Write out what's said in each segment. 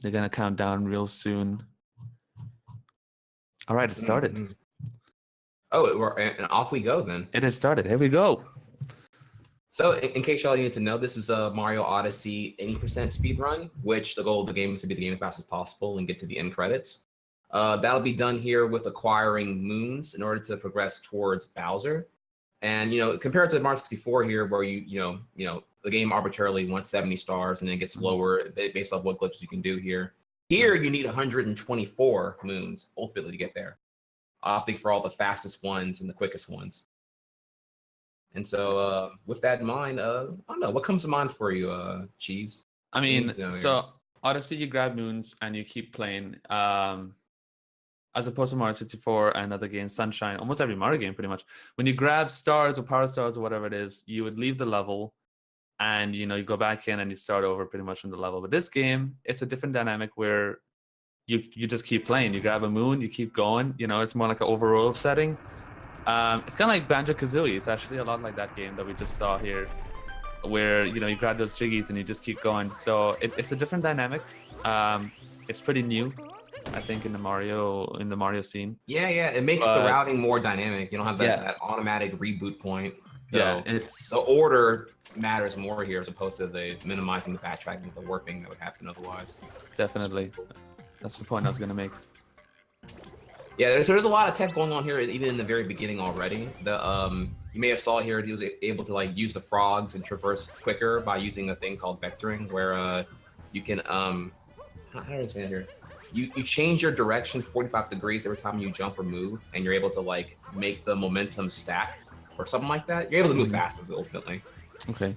They're gonna count down real soon. All right, it started. Mm-hmm. Oh, and off we go then. It has started. Here we go. So, in case y'all need to know, this is a Mario Odyssey 80% speedrun, which the goal of the game is to beat the game as fast as possible and get to the end credits. That'll be done here with acquiring moons in order to progress towards Bowser. And compared to Mario 64 here, where you know the game arbitrarily wants 70 stars and then gets lower based off what glitches you can do here. Here you need 124 moons ultimately to get there, opting for all the fastest ones and the quickest ones. And so, with that in mind, I don't know what comes to mind for you, Cheese. I mean, so Odyssey, you grab moons and you keep playing. As opposed to Mario 64 and other games, Sunshine, almost every Mario game pretty much, when you grab stars or power stars or whatever it is, you would leave the level and you go back in and you start over pretty much on the level. But this game, it's a different dynamic where you just keep playing. You grab a moon, you keep going. It's more like an overworld setting. It's kind of like Banjo-Kazooie. It's actually a lot like that game that we just saw here, where you grab those jiggies and you just keep going. So it's a different dynamic. It's pretty new, I think, in the Mario scene. Yeah, it makes the routing more dynamic. You don't have that automatic reboot point. So the order matters more here as opposed to the minimizing the backtracking, the warping that would happen otherwise. Definitely, that's the point I was gonna make. Yeah, there's a lot of tech going on here, even in the very beginning already. You may have saw here he was able to use the frogs and traverse quicker by using a thing called vectoring, where you can how do I say it here? You change your direction 45 degrees every time you jump or move, and you're able to make the momentum stack or something like that. You're able to move faster ultimately. Okay.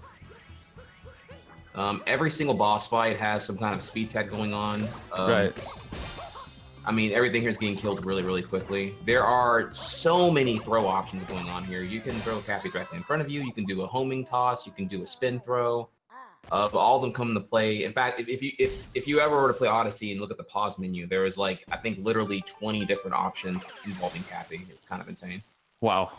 Every single boss fight has some kind of speed tech going on. Right. I mean, everything here is getting killed really, really quickly. There are so many throw options going on here. You can throw Cappy directly in front of you. You can do a homing toss. You can do a spin throw. But all of them come into play. In fact, if you ever were to play Odyssey and look at the pause menu, there is I think literally 20 different options involving Cappy. It's kind of insane. Wow.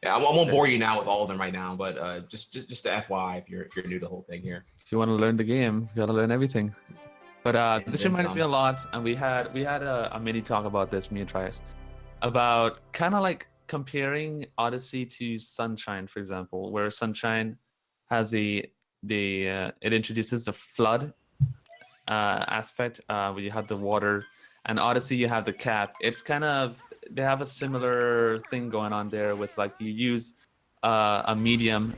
Yeah, I won't bore you now with all of them right now, but just to FYI, if you're new to the whole thing here. If you want to learn the game, you gotta learn everything. But this reminds me a lot, and we had a mini talk about this, me and Trias, about kind of comparing Odyssey to Sunshine, for example, where Sunshine has it introduces the flood aspect, where you have the water, and Odyssey you have the cap. It's kind of, they have a similar thing going on there with you use a medium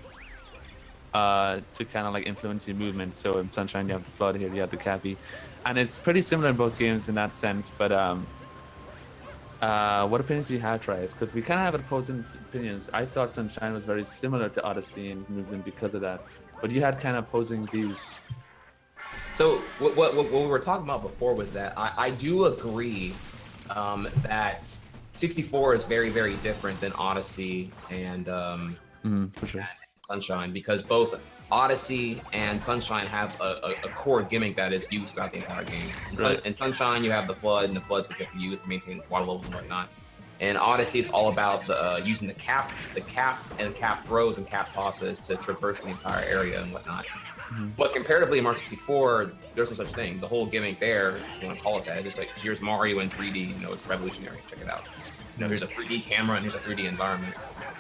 to kind of influence your movement. So in Sunshine you have the flood, here you have the Cappy, and it's pretty similar in both games in that sense. But what opinions do you have, Trias? Because we kind of have opposing opinions. I thought Sunshine was very similar to Odyssey in movement because of that, but you had kind of opposing views. So what we were talking about before was that I do agree that 64 is very, very different than Odyssey and for sure. Sunshine, because both Odyssey and Sunshine have a core gimmick that is used throughout the entire game. In Sunshine, you have the flood, and the floods which you have to use to maintain water levels and whatnot. In Odyssey, it's all about using the cap and cap throws and cap tosses to traverse the entire area and whatnot. But comparatively in Mario 64, there's no such thing. The whole gimmick there, if you want to call it that, is here's Mario in 3D. It's revolutionary. Check it out. Here's a 3D camera and here's a 3D environment.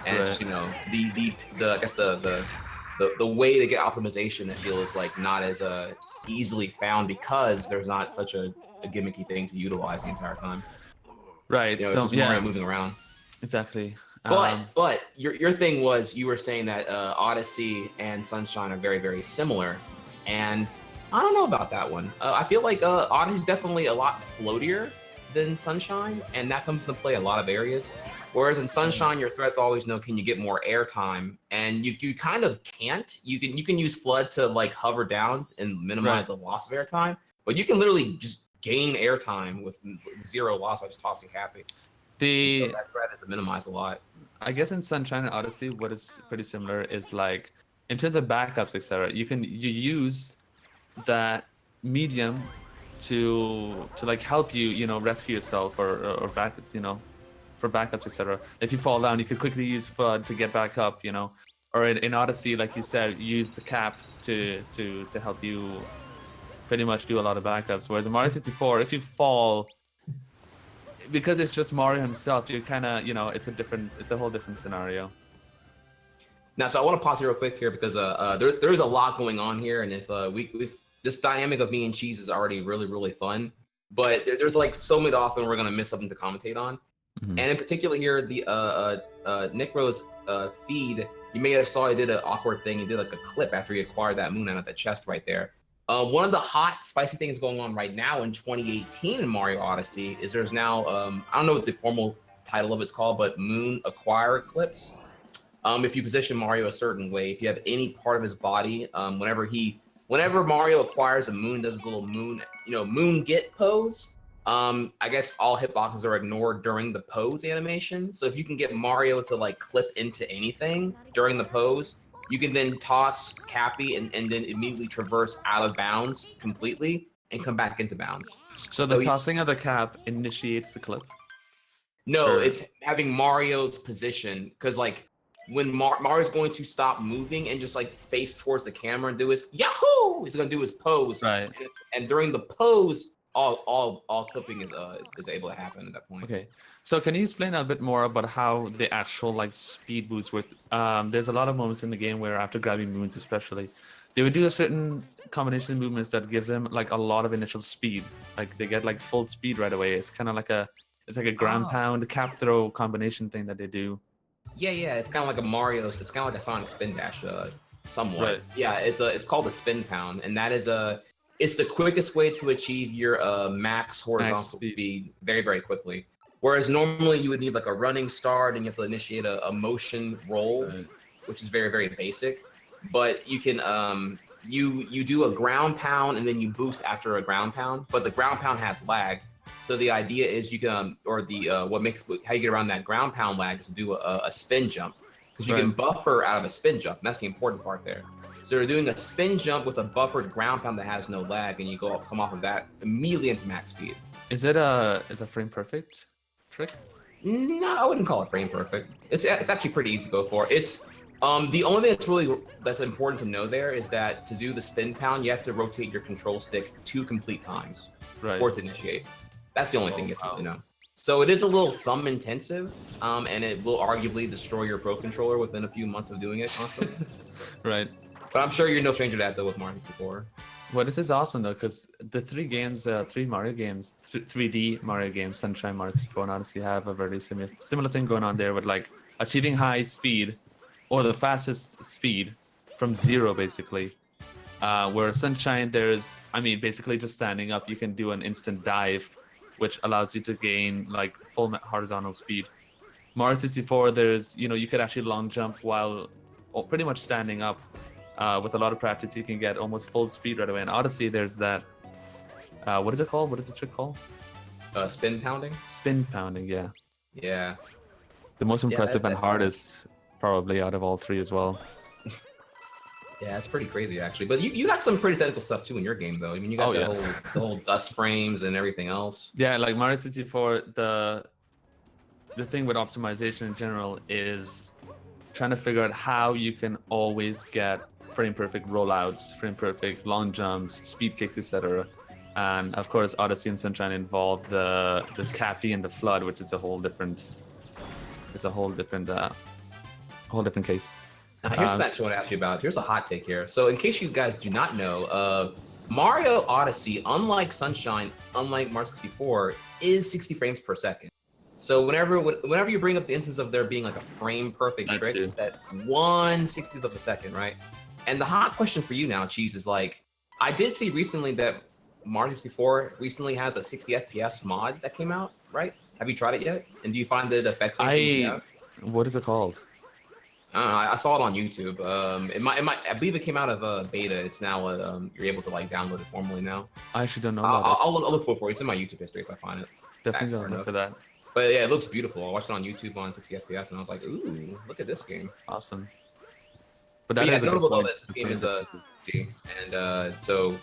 And it's just, I guess the way to get optimization, I feel, is not as easily found because there's not such a gimmicky thing to utilize the entire time. Right. It's just Mario moving around. Exactly. But your thing was, you were saying that Odyssey and Sunshine are very, very similar, and I don't know about that one. I feel like Odyssey is definitely a lot floatier than Sunshine, and that comes into play a lot of areas. Whereas in Sunshine, your threats always know, can you get more airtime? And you kind of can't. You can use Flood to hover down and minimize the loss of airtime, but you can literally just gain airtime with zero loss by just tossing Happy. So that threat is minimized a lot. I guess in Sunshine and Odyssey, what is pretty similar is in terms of backups, etc. You use that medium to help you, rescue yourself or back, for backups, etc. If you fall down, you could quickly use Flood to get back up, Or in Odyssey, like you said, use the cap to help you pretty much do a lot of backups. Whereas in Mario 64, if you fall, because it's just Mario himself, you kind of, you know, it's a whole different scenario. Now, so I want to pause here real quick here because there's a lot going on here, and if we've this dynamic of me and Cheese is already really fun, but there's like so many often we're gonna miss something to commentate on, and in particular here the Nick Rose feed, you may have saw he did an awkward thing. He did like a clip after he acquired that moon out of the chest right there. One of the hot spicy things going on right now in 2018 in Mario Odyssey is there's now I don't know what the formal title of it's called, but moon acquire clips. If you position Mario a certain way, if you have any part of his body, whenever Mario acquires a moon, does his little moon, moon get pose. I guess all hitboxes are ignored during the pose animation. So if you can get Mario to like clip into anything during the pose, you can then toss Cappy and then immediately traverse out of bounds completely and come back into bounds. So the tossing of the cap initiates the clip? No, it's having Mario's position, because like when Mario's going to stop moving and just like face towards the camera and do his Yahoo! He's gonna do his pose. Right. And during the pose, all clipping is able to happen at that point. Okay. So can you explain a bit more about how the actual like speed boost works? There's a lot of moments in the game where after grabbing moons especially, they would do a certain combination of movements that gives them like a lot of initial speed. Like they get like full speed right away. It's kind of like a ground pound cap throw combination thing that they do. Yeah, it's kind of like a Mario's. It's kind of like a Sonic spin dash, somewhat. Right. Yeah, it's called a spin pound, and that is it's the quickest way to achieve your max horizontal speed very quickly. Whereas normally you would need like a running start and you have to initiate a motion roll, which is very basic. But you can you do a ground pound and then you boost after a ground pound, but the ground pound has lag. So the idea is you can, or the how you get around that ground pound lag is to do a spin jump, because you can buffer out of a spin jump. And that's the important part there. So you're doing a spin jump with a buffered ground pound that has no lag, and you come off of that immediately into max speed. Is it a frame perfect trick? No, I wouldn't call it frame perfect. It's actually pretty easy to go for. It's the only thing that's important to know there is that to do the spin pound, you have to rotate your control stick 2 complete times for it to initiate. That's the only thing you have to know. So it is a little thumb intensive, and it will arguably destroy your Pro Controller within a few months of doing it constantly. Right. But I'm sure you're no stranger to that though with Mario 64. Well, this is awesome though, because the 3 Mario games, 3D Mario games, Sunshine, Mario 64, and Odyssey have a very similar thing going on there with like achieving high speed or the fastest speed from 0 basically. Where Sunshine, basically just standing up, you can do an instant dive, which allows you to gain like full horizontal speed. Mario 64, you could actually long jump while pretty much standing up. With a lot of practice, you can get almost full speed right away. In Odyssey, there's that. What is it called? What is the trick called? Spin pounding. Spin pounding, yeah. Yeah. The most impressive and hardest, probably out of all 3 as well. Yeah, it's pretty crazy actually. But you got some pretty technical stuff too in your game though. I mean, you got the whole dust frames and everything else. Yeah, like Mario 64, the thing with optimization in general is trying to figure out how you can always get frame perfect rollouts, frame perfect long jumps, speed kicks, etc. And of course, Odyssey and Sunshine involve the Cappy and the Flood, which is a whole different case. Now, here's something I want to ask you about. Here's a hot take here. So in case you guys do not know, Mario Odyssey, unlike Sunshine, unlike Mario 64, is 60 frames per second. So whenever you bring up the instance of there being like a frame perfect trick, that 1/60th of a second, right? And the hot question for you now, Cheese, is like, I did see recently that Mario 64 recently has a 60 FPS mod that came out, right? Have you tried it yet? And do you find that it affects anything? What is it called? I don't know. I saw it on YouTube. I believe it came out of beta. It's now you're able to like download it formally now. I actually don't know. I'll look for it. It's in my YouTube history if I find it. Definitely gonna look for that. But yeah, it looks beautiful. I watched it on YouTube on 60 FPS, and I was like, "Ooh, look at this game!" Awesome. But yeah, notable though, this game is and so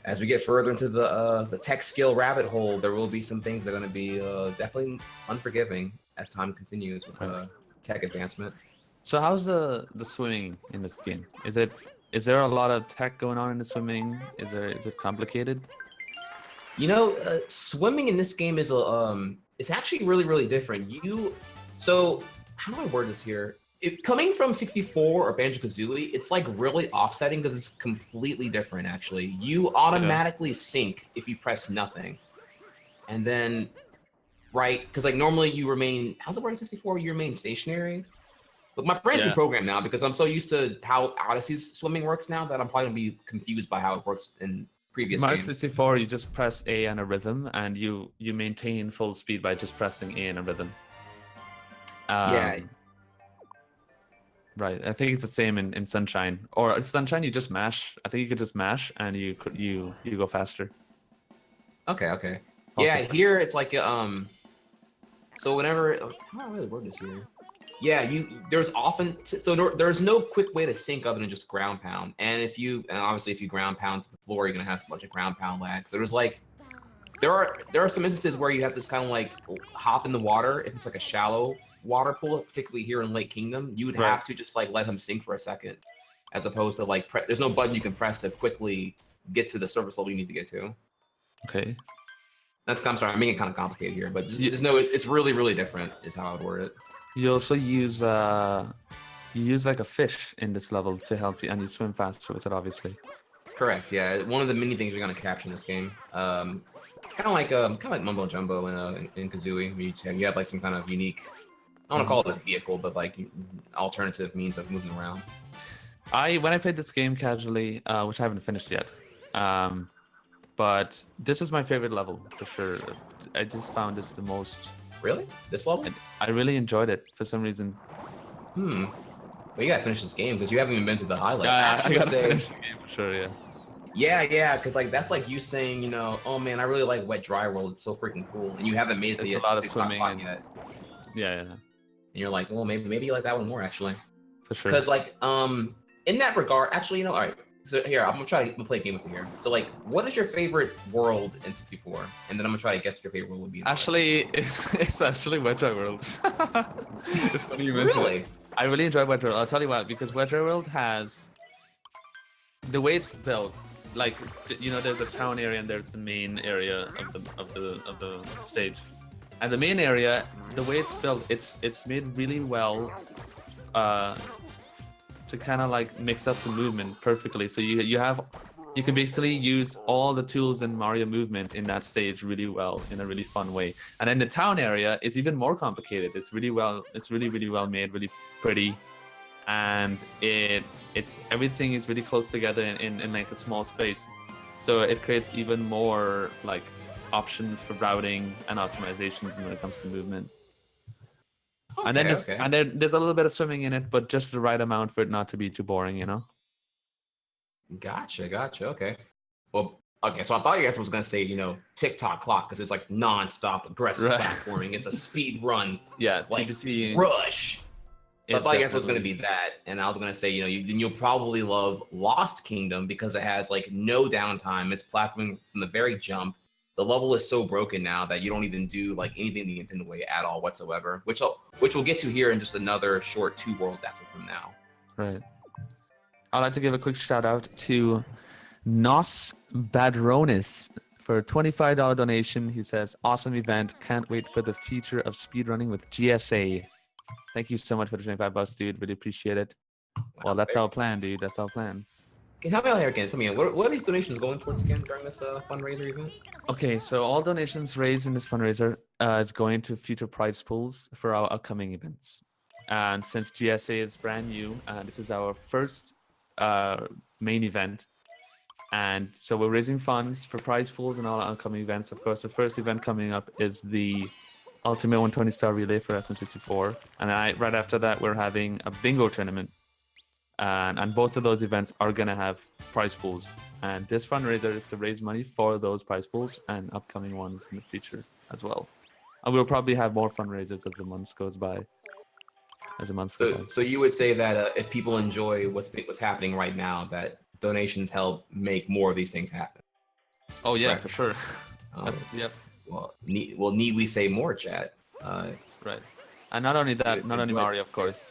as we get further into the tech skill rabbit hole, there will be some things that are going to be definitely unforgiving as time continues with tech advancement. So how's the swimming in this game? Is it Is there a lot of tech going on in the swimming? Is it complicated? You know, swimming in this game is it's actually really, really different. So how do I word this here? Coming from 64 or Banjo-Kazooie, it's like really offsetting because it's completely different. Actually, you automatically sink if you press nothing, and then right, because like normally you remain. How's it work in 64? You remain stationary. But my brain's reprogrammed now because I'm so used to how Odyssey's swimming works now that I'm probably gonna be confused by how it works in previous Mario games. 64, you just press A and a rhythm, and you maintain full speed by just pressing A and a rhythm. Yeah. Right. I think it's the same in Sunshine. Or Sunshine, you just mash. I think you could just mash, and you go faster. Okay. Also, Yeah. Here it's like So whenever how do I really word this here? Yeah. There's often there's no quick way to sink other than just ground pound. And obviously if you ground pound to the floor, you're gonna have a bunch of ground pound lag. So there's like there are some instances where you have to kind of like hop in the water if it's like a shallow water pool, particularly here in Lake Kingdom. You would have to just like let him sink for a second, as opposed to like there's no button you can press to quickly get to the surface level you need to get to. Okay. I'm sorry, I'm making it kind of complicated here, but just know it's really, really different is how I would word it. You also use like a fish in this level to help you, and you swim faster with it, obviously. Correct. Yeah, one of the many things you're gonna capture in this game. Kind of like Mumbo Jumbo in Kazooie. You have like some kind of unique. I don't want to call it a vehicle, but like alternative means of moving around. When I played this game casually, which I haven't finished yet, but this was my favorite level for sure. I just found this the most. Really? This level? I really enjoyed it for some reason. Well, you gotta finish this game because you haven't even been to the highlights. Yeah, I gotta finish the game for sure. Yeah. Yeah, because like that's like you saying, oh man, I really like Wet Dry World. It's so freaking cool, and you haven't made it to the a lot of swimming yet. Yeah. And you're like, well, maybe you like that one more actually. For sure. Because like in that regard, actually, all right. So here, I'm gonna play a game with you here. So like, what is your favorite world in 64? And then I'm gonna try to guess what your favorite world would be. Actually, it's actually Wet Dry World. It's funny you mentioned it. I really enjoy Wet Dry World. I'll tell you why. Because Wet Dry World has the way it's built. Like there's a town area and there's the main area of the stage. And the main area, the way it's built, it's made really well to kind of like mix up the movement perfectly. So you can basically use all the tools in Mario movement in that stage really well in a really fun way. And then the town area is even more complicated. It's really well made, really pretty, and everything is really close together in like a small space. So it creates even more like options for routing and optimizations when it comes to movement. Okay, and then there's a little bit of swimming in it, but just the right amount for it not to be too boring, Gotcha. Okay. Well, okay. So I thought your answer was gonna say, TikTok clock because it's like non-stop aggressive platforming. It's a speed run. Yeah. Like rush. So I thought your answer was gonna be that, and I was gonna say, you'll probably love Lost Kingdom because it has like no downtime. It's platforming from the very jump. The level is so broken now that you don't even do like anything the Nintendo way at all whatsoever, which we'll get to here in just another short 2 worlds after from now. Right. I'd like to give a quick shout out to Nos Badronis for a $25 donation. He says, awesome event. Can't wait for the future of speedrunning with GSA. Thank you so much for the $25, dude. Really appreciate it. Well, that's our plan, dude. That's our plan. Help me out here again. Tell me, what are these donations going towards again during this fundraiser event? Okay, so all donations raised in this fundraiser is going to future prize pools for our upcoming events. And since GSA is brand new, this is our first main event. And so we're raising funds for prize pools and all our upcoming events. Of course, the first event coming up is the Ultimate 120-star Relay for SM64. And right after that, we're having a bingo tournament. And both of those events are going to have prize pools. And this fundraiser is to raise money for those prize pools and upcoming ones in the future as well. And we'll probably have more fundraisers as the months goes by. So you would say that if people enjoy what's happening right now, that donations help make more of these things happen? Oh, yeah, for sure. Yep. Well, need we say more, chat? Right. And not only that, not only Mario, of course.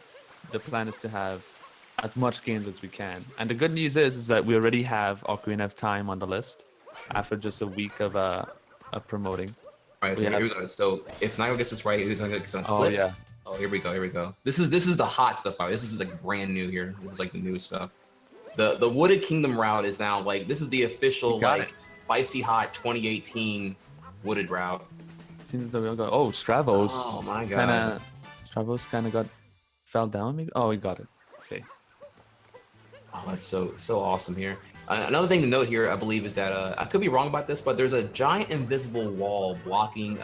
The plan is to have as much games as we can. And the good news is that we already have Ocarina of Time on the list after just a week of promoting. All right, so here we go. So if Nigel gets this right, who's gonna get on clip? Oh yeah. Oh, here we go. This is the hot stuff. This is like brand new here. This is like the new stuff. The Wooded Kingdom route is now like this is the official like spicy hot 2018 wooded route. Seems that we all got. Oh, Stravos. Oh my god. Stravos kind of fell down maybe. Oh, we got it. Okay. Oh, that's so awesome here. Another thing to note here, I believe, is that I could be wrong about this, but there's a giant invisible wall blocking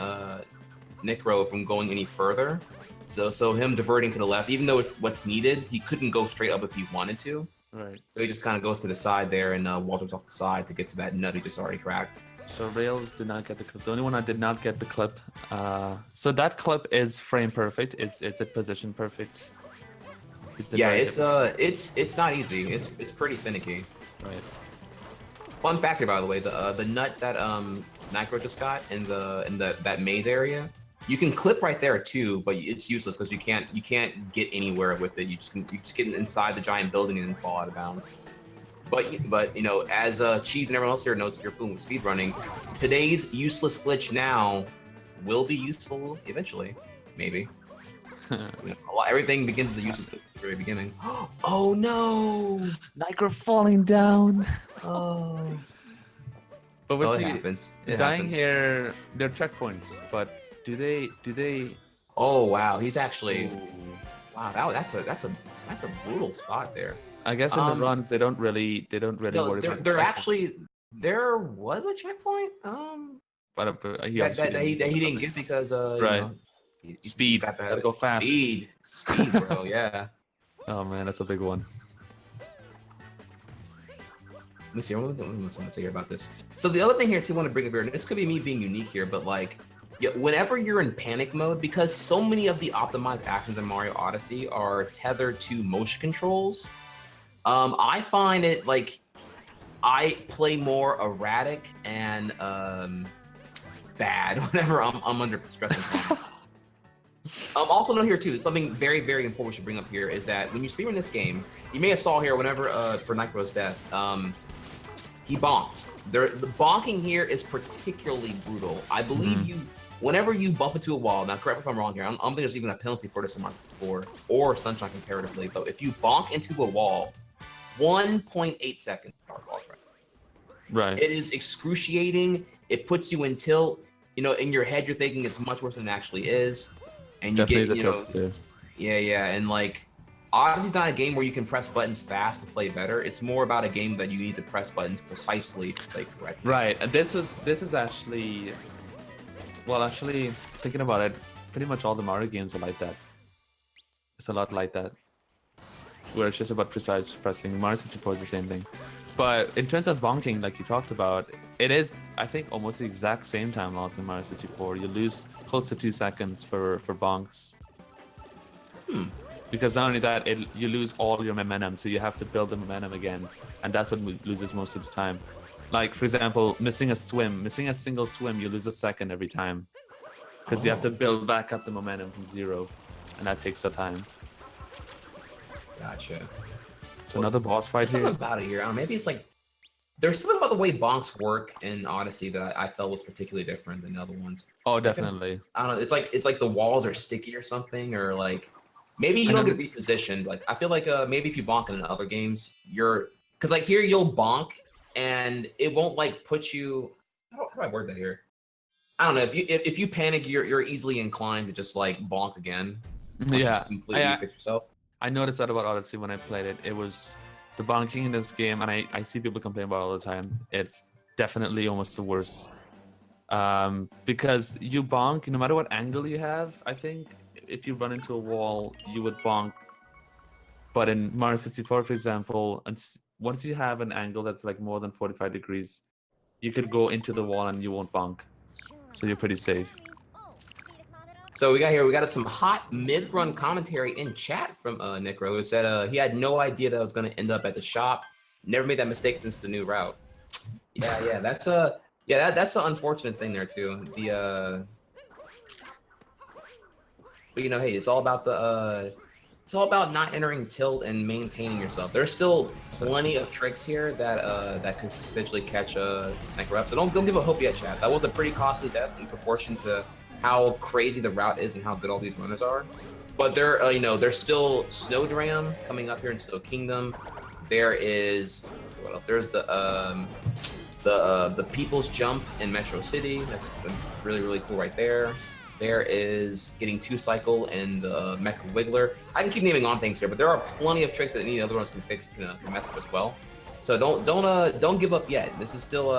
Necro from going any further. So him diverting to the left, even though it's what's needed, he couldn't go straight up if he wanted to. Right. So he just kind of goes to the side there and walks off the side to get to that nut he just already cracked. So Rails did not get the clip. The only one I did not get the clip. So that clip is frame perfect. It's at position perfect. Yeah, it's not easy. It's pretty finicky. Right. Fun factor, by the way, the nut that Nitro just got in that maze area, you can clip right there too, but it's useless because you can't get anywhere with it. You just get inside the giant building and then fall out of bounds. But you know, as Cheese and everyone else here knows, if you're fooling with speedrunning, today's useless glitch now will be useful eventually, maybe. You know, everything begins as a useless glitch at the very beginning. Oh no! Nitro falling down. Oh. But with it happens. Dying here, they're checkpoints, but do they? Oh wow, he's actually. Ooh. Wow, that's a brutal spot there. I guess in the runs they don't really worry about. There was a checkpoint. But he didn't get because right. You know, Speed. Gotta go fast. Speed, bro. Yeah. Oh man, that's a big one. Let me see. What was I say here about this? So the other thing here too, I want to bring up here, and this could be me being unique here, but like, yeah, whenever you're in panic mode, because so many of the optimized actions in Mario Odyssey are tethered to motion controls, I find it like I play more erratic and bad whenever I'm under stress and panic. Also note here too, something very, very important we should bring up here is that when you speedrun this game, you may have saw here whenever for Nitro's death, he bonked. The bonking here is particularly brutal. I believe whenever you bump into a wall, now correct me if I'm wrong here, I don't think there's even a penalty for this in Mario 64 or Sunshine comparatively, but if you bonk into a wall, 1.8 seconds. Right. It is excruciating. It puts you in tilt. You know, in your head, you're thinking it's much worse than it actually is. And definitely you get, you know, yeah, and like, Odyssey's not a game where you can press buttons fast to play better. It's more about a game that you need to press buttons precisely to play correctly. Right, and this is actually, well, actually thinking about it, pretty much all the Mario games are like that. It's a lot like that, where it's just about precise pressing. Mario 64 is the same thing. But in terms of bonking, like you talked about, it is, I think, almost the exact same time loss in Mario 64. You lose close to 2 seconds for bonks. Because not only that, you lose all your momentum, so you have to build the momentum again, and that's what loses most of the time. Like, for example, missing a single swim, you lose a second every time. Because you have to build back up the momentum from zero, and that takes some time. Gotcha. So another boss fight here. Something about it here. Maybe it's like there's something about the way bonks work in Odyssey that I felt was particularly different than the other ones. Oh, definitely. I don't know. It's like the walls are sticky or something, or like maybe you don't get repositioned. Like I feel like maybe if you bonk in other games, because like here you'll bonk and it won't like put you. How do I word that here? I don't know. If you panic, you're easily inclined to just like bonk again. Yeah. Just completely fix yourself. I noticed that about Odyssey when I played it. It was the bonking in this game, and I see people complain about it all the time. It's definitely almost the worst. Because you bonk, no matter what angle you have, I think, if you run into a wall, you would bonk. But in Mario 64, for example, and once you have an angle that's like more than 45 degrees, you could go into the wall and you won't bonk. So you're pretty safe. So we got some hot mid-run commentary in chat from Necro, who said he had no idea that I was going to end up at the shop. Never made that mistake since the new route. Yeah, that's an unfortunate thing there too. But you know, hey, it's all about the it's all about not entering tilt and maintaining yourself. There's still plenty of tricks here that could potentially catch Necro up. So don't give a hope yet, chat. That was a pretty costly death in proportion to how crazy the route is and how good all these runners are. But there's still Snowdram coming up here in Snow Kingdom. There is what else? There's the People's Jump in Metro City. That's really, really cool right there. There is getting 2-cycle and the Mecha Wiggler. I can keep naming on things here, but there are plenty of tricks that any other ones can fix, can mess up as well. So don't give up yet. This is still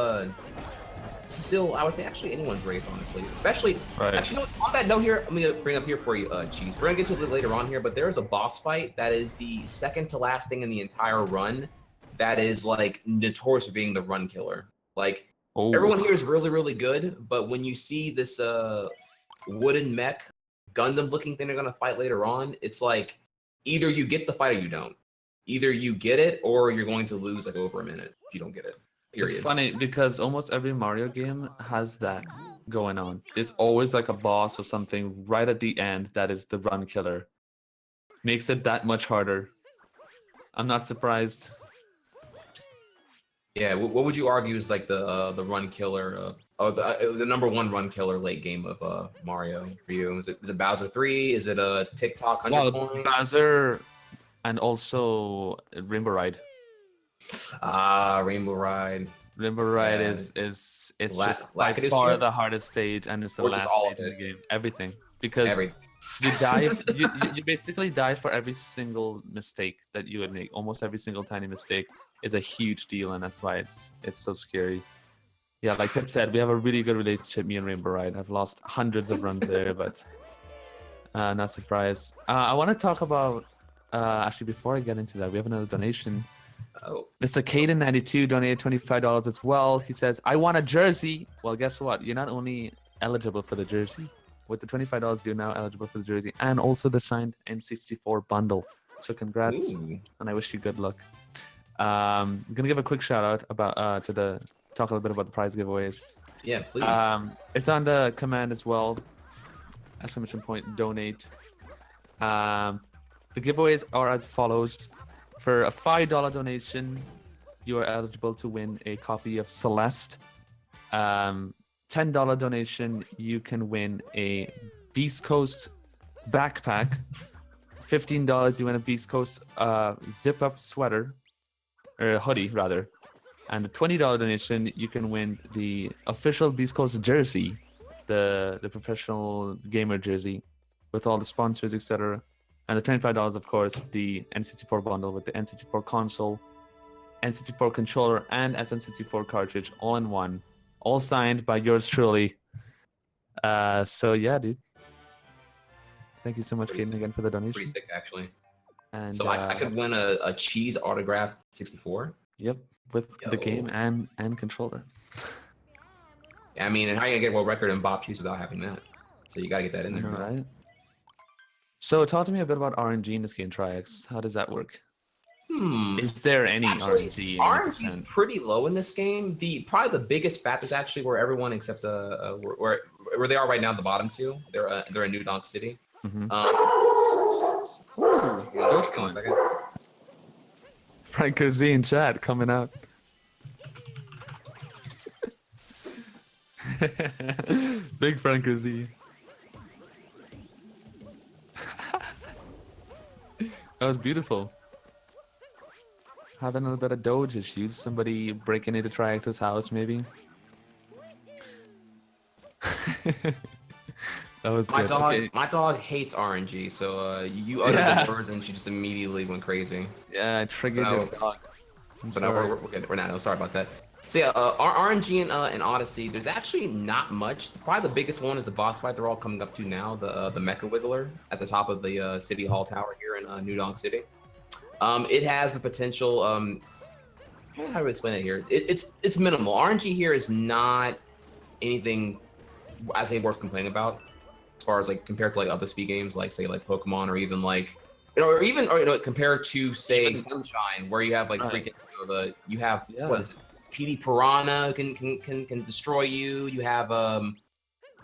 I would say actually anyone's race, honestly. Especially actually, on that note here, I'm gonna bring up here for you, Cheese. We're gonna get to it later on here, but there is a boss fight that is the second to last thing in the entire run. That is like notorious for being the run killer. Like everyone here is really, really good, but when you see this wooden mech Gundam looking thing they're gonna fight later on, it's like either you get the fight or you don't. Either you get it or you're going to lose like over a minute if you don't get it. Period. It's funny because almost every Mario game has that going on. It's always like a boss or something right at the end that is the run killer. Makes it that much harder. I'm not surprised. Yeah, what would you argue is like the run killer, the number one run killer late game of Mario for you? Is it Bowser 3? Is it a TikTok 100 points? Bowser and also Rainbow Ride. Rainbow Ride. Rainbow Ride is just by far the hardest stage, and it's the last stage in the game. Everything, because you die. you basically die for every single mistake that you would make. Almost every single tiny mistake is a huge deal, and that's why it's so scary. Yeah, like I said, we have a really good relationship, me and Rainbow Ride. I've lost hundreds of runs there, but not surprised. I want to talk about actually before I get into that, we have another donation. Mr. Caden92 donated $25 as well. He says, I want a jersey. Well, guess what? You're not only eligible for the jersey. With the $25, you're now eligible for the jersey and also the signed N64 bundle. So congrats, and I wish you good luck. I'm gonna give a quick shout out about talk a little bit about the prize giveaways. Yeah, please. It's on the command as well. Exclamation point donate. The giveaways are as follows. For a $5 donation, you are eligible to win a copy of Celeste. $10 donation, you can win a Beast Coast backpack. $15, you win a Beast Coast zip-up sweater, or hoodie rather. And a $20 donation, you can win the official Beast Coast jersey, the professional gamer jersey, with all the sponsors, etc. And the $25, of course, the N64 bundle with the N64 console, N64 controller, and SM64 cartridge all in one. All signed by yours truly. So yeah, dude. Thank you so much, Caden, again for the donation. Pretty sick, actually. And so I could win a cheese autographed 64? Yep, with the game and controller. Yeah, I mean, and how are you going to get world record in Bob Cheese without having that? So you got to get that in there. Right. So talk to me a bit about RNG in this game, Triax. How does that work? Is there any RNG? RNG is pretty low in this game. Probably the biggest factor is actually where everyone except where they are right now, the bottom two. They're in New Donk City. One second. Frank Z in chat coming out. Big Frank Z. That was beautiful. Having a little bit of Doge issues. Somebody breaking into Triax's house, maybe. That was my good. dog. Okay. My dog hates RNG, so you uttered the words and she just immediately went crazy. Yeah, I triggered your dog. But no, we're good. We're not. No, sorry about that. So yeah, RNG in Odyssey, there's actually not much. Probably the biggest one is the boss fight they're all coming up to now, the Mecha Wiggler at the top of the City Hall Tower here in New Donk City. It has the potential. How do I explain it here? It's minimal. RNG here is not anything I say worth complaining about, as far as like compared to like other speed games, like say like Pokemon, or even like compared to say Sunshine, where you have like freaking what is it? PD Piranha can destroy you. You have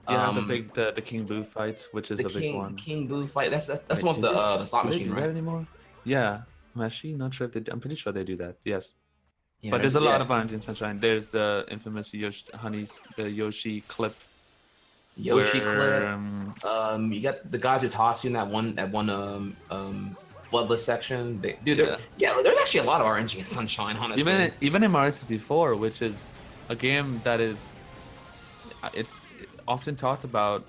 You have the King Boo fight, which is the a big one. King Boo fight. That's Wait, one of do the slot do they machine, do that right? anymore? Yeah, I'm actually not sure if they. I'm pretty sure they do that. Yes, Yeah, but there's a lot yeah. of RNG in Sunshine. There's the infamous the Yoshi clip. Yoshi where, clip. You got the guys who toss you in that one floodless section. There's actually a lot of RNG in Sunshine, honestly. even in Mario 64, which is a game that is it's often talked about,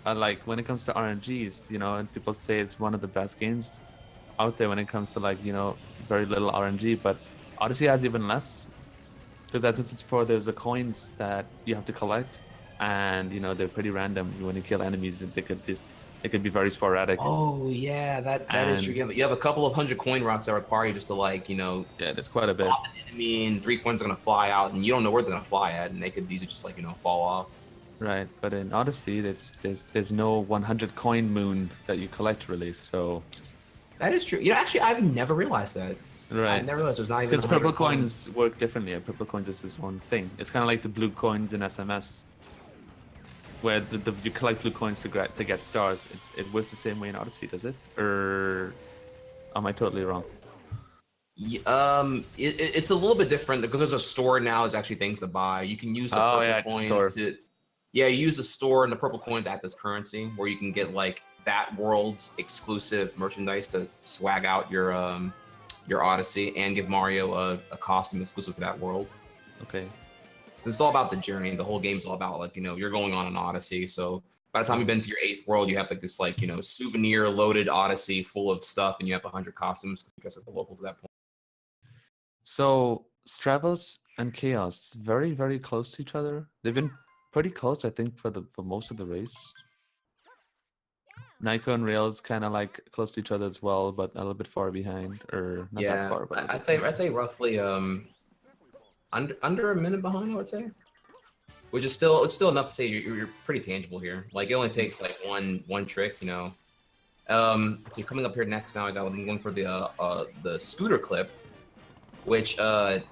like when it comes to RNGs, and people say it's one of the best games out there when it comes to very little RNG, but Odyssey has even less, because as in 64 there's the coins that you have to collect, and they're pretty random. When you kill enemies, they could be very sporadic. Oh yeah, that is true. You have a couple of 100 coin routes that require you just to yeah, there's quite a bit. pop an enemy and 3 coins are gonna fly out, and you don't know where they're gonna fly at, and they could easily just fall off. Right, but in Odyssey, there's no 100 coin moon that you collect really, so. That is true. Actually, I've never realized that. Right. I never realized there's not even. Because purple coins work differently. Purple coins is its own thing. It's kind of like the blue coins in SMS, where you collect blue coins to get stars. It works the same way in Odyssey, does it? Or am I totally wrong? It's a little bit different because there's a store now. There's actually things to buy. You can use the purple coins store. You use the store, and the purple coins act as currency, where you can get that world's exclusive merchandise to swag out your Odyssey and give Mario a costume exclusive to that world. Okay. It's all about the journey. The whole game's all about you're going on an Odyssey. So by the time you've been to your 8th world, you have this souvenir loaded Odyssey full of stuff, and you have 100 costumes to dress up the locals at that point. So Stravos and Chaos, very, very close to each other. They've been pretty close, I think, for most of the race. Nyko and Rails kind of close to each other as well, but a little bit far behind, or not that far. But I'd say roughly under a minute behind, I would say, which is still enough to say you're pretty tangible here. It only takes one trick, So coming up here next now, I'm going for the scooter clip, which I'm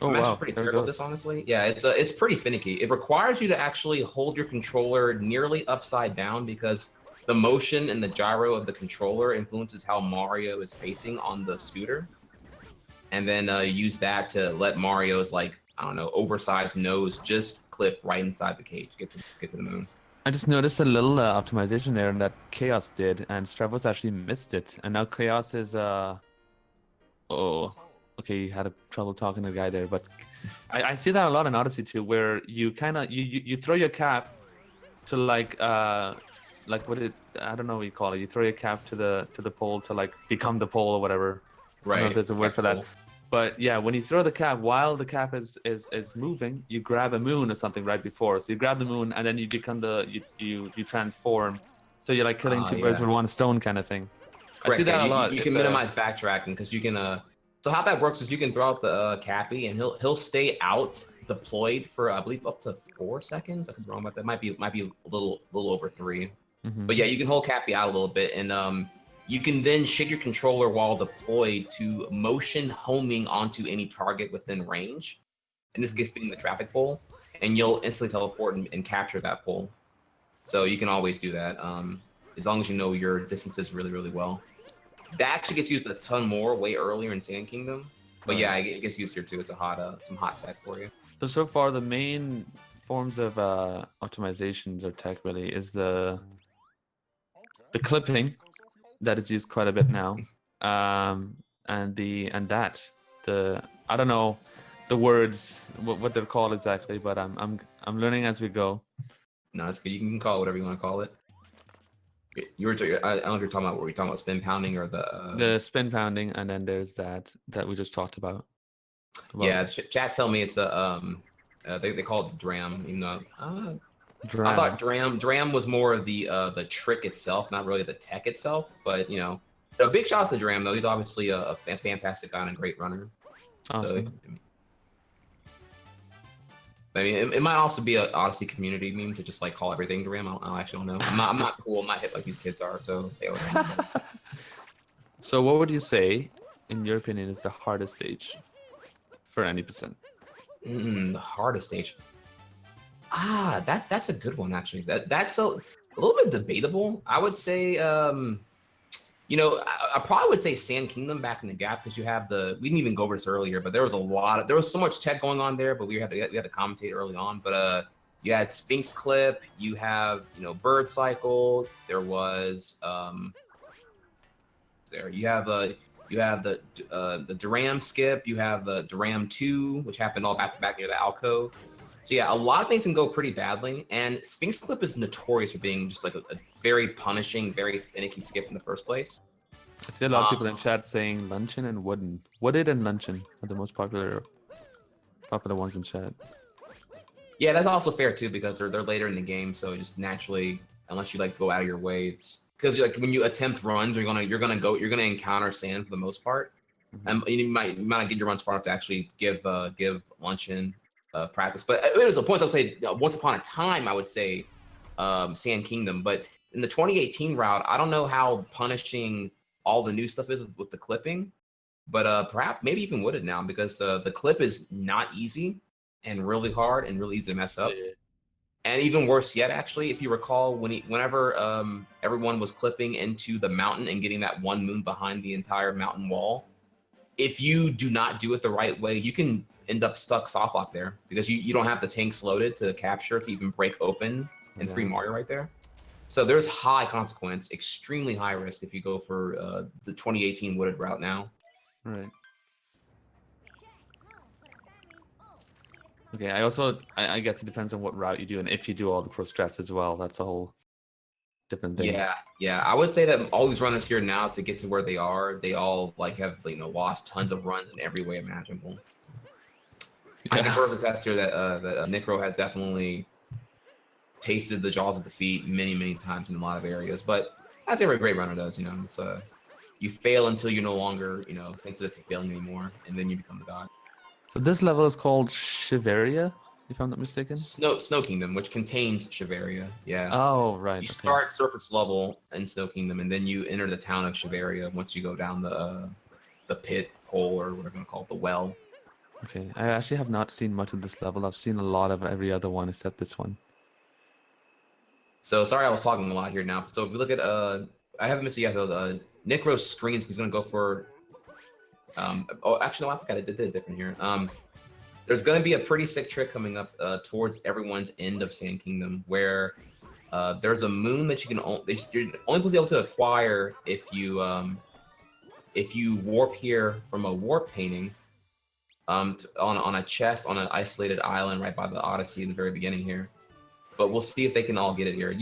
actually pretty terrible at this, honestly. Yeah, it's pretty finicky. It requires you to actually hold your controller nearly upside down, because the motion and the gyro of the controller influences how Mario is facing on the scooter. And then use that to let Mario's oversized nose just clip right inside the cage, get to the moon. I just noticed a little optimization there that Chaos did, and Stravos actually missed it. And now Chaos is okay, you had trouble talking to the guy there, but I see that a lot in Odyssey too, where you you throw your cap to I don't know what you call it. You throw your cap to the pole to become the pole or whatever. Right. I don't know if there's a word for that. But yeah, when you throw the cap, while the cap is moving, you grab a moon or something right before. So you grab the moon, and then you become you transform. So you're killing two birds with one stone kind of thing. Correct. I see that a lot. You can minimize backtracking, because you can. So how that works is you can throw out the Cappy, and he'll stay out deployed for, I believe, up to 4 seconds. I could be wrong about that. Might be a little over 3. Mm-hmm. But yeah, you can hold Cappy out a little bit, and you can then shake your controller while deployed to motion homing onto any target within range. In this case, being the traffic pole, and you'll instantly teleport and capture that pole. So you can always do that, as long as you know your distances really, really well. That actually gets used a ton more way earlier in Sand Kingdom. But yeah, it gets used here too. It's some hot tech for you. So far, the main forms of optimizations or tech really is the clipping that is used quite a bit now, I don't know the words what they're called exactly, but I'm learning as we go. No, it's good. You can call it whatever you want to call it. I don't know if you're talking about, were we talking about spin pounding or the spin pounding, and then there's that we just talked about. Yeah, chat's telling me it's a they call it dram, even though Dram. I thought dram was more of the trick itself, not really the tech itself. But a big shout out to Dram though. He's obviously a fantastic guy and a great runner. Awesome. So, I mean, it might also be an Odyssey community meme to just call everything Dram. I actually don't know. I'm not cool. I'm not hip like these kids are. So they would. So what would you say, in your opinion, is the hardest stage for any percent? The hardest stage. That's a good one actually. That's a little bit debatable. I would say I probably would say Sand Kingdom back in the gap because you have we didn't even go over this earlier, but there was so much tech going on there, but we had to commentate early on. But you had Sphinx Clip, you have Bird Cycle, there was you have the Duram Skip, you have the Duram 2, which happened all back to back near the alcove. So yeah, a lot of things can go pretty badly, and Sphinx Clip is notorious for being just like a very punishing, very finicky skip in the first place. I see a lot of people in chat saying Luncheon and Wooded and Luncheon are the most popular ones in chat. Yeah, that's also fair too because they're later in the game, so just naturally, unless you like go out of your way, it's because like when you attempt runs, you're gonna encounter sand for the most part, and you might not get your runs far enough to actually give Luncheon practice. But it was a point I'll say once upon a time I would say Sand Kingdom, but in the 2018 route, I don't know how punishing all the new stuff is with the clipping, but perhaps maybe even Wooded now because the clip is not easy and really hard and really easy to mess up. Yeah. And even worse yet, actually, if you recall, whenever everyone was clipping into the mountain and getting that one moon behind the entire mountain wall, if you do not do it the right way, you can end up stuck soft lock there because you don't have the tanks loaded to capture to even break open and free Mario right there. So there's high consequence, extremely high risk if you go for the 2018 Wooded route now. Right. Okay, I guess it depends on what route you do and if you do all the pro strats as well. That's a whole different thing. Yeah. I would say that all these runners here now to get to where they are, they all like have lost tons of runs in every way imaginable. Yeah. I can further attest here that Necro has definitely tasted the jaws of defeat many times in a lot of areas, but as every great runner does, it's you fail until you're no longer sensitive to failing anymore, and then you become the god. So this level is called Shiveria, if I'm not mistaken. Snow Kingdom, which contains Shiveria. Yeah. Oh right. You start surface level in Snow Kingdom, and then you enter the town of Shiveria once you go down the pit hole or what we're gonna call it, the well. Okay, I actually have not seen much of this level. I've seen a lot of every other one except this one. So sorry, I was talking a lot here now. So if you look at I haven't missed it yet though. Necro's screens. He's gonna go for. Oh, actually, no, I forgot I did it different here. There's going to be a pretty sick trick coming up towards everyone's end of Sand Kingdom, where there's a moon that you're only supposed to be able to acquire if you warp here from a warp painting on a chest on an isolated island right by the Odyssey in the very beginning here. But we'll see if they can all get it here.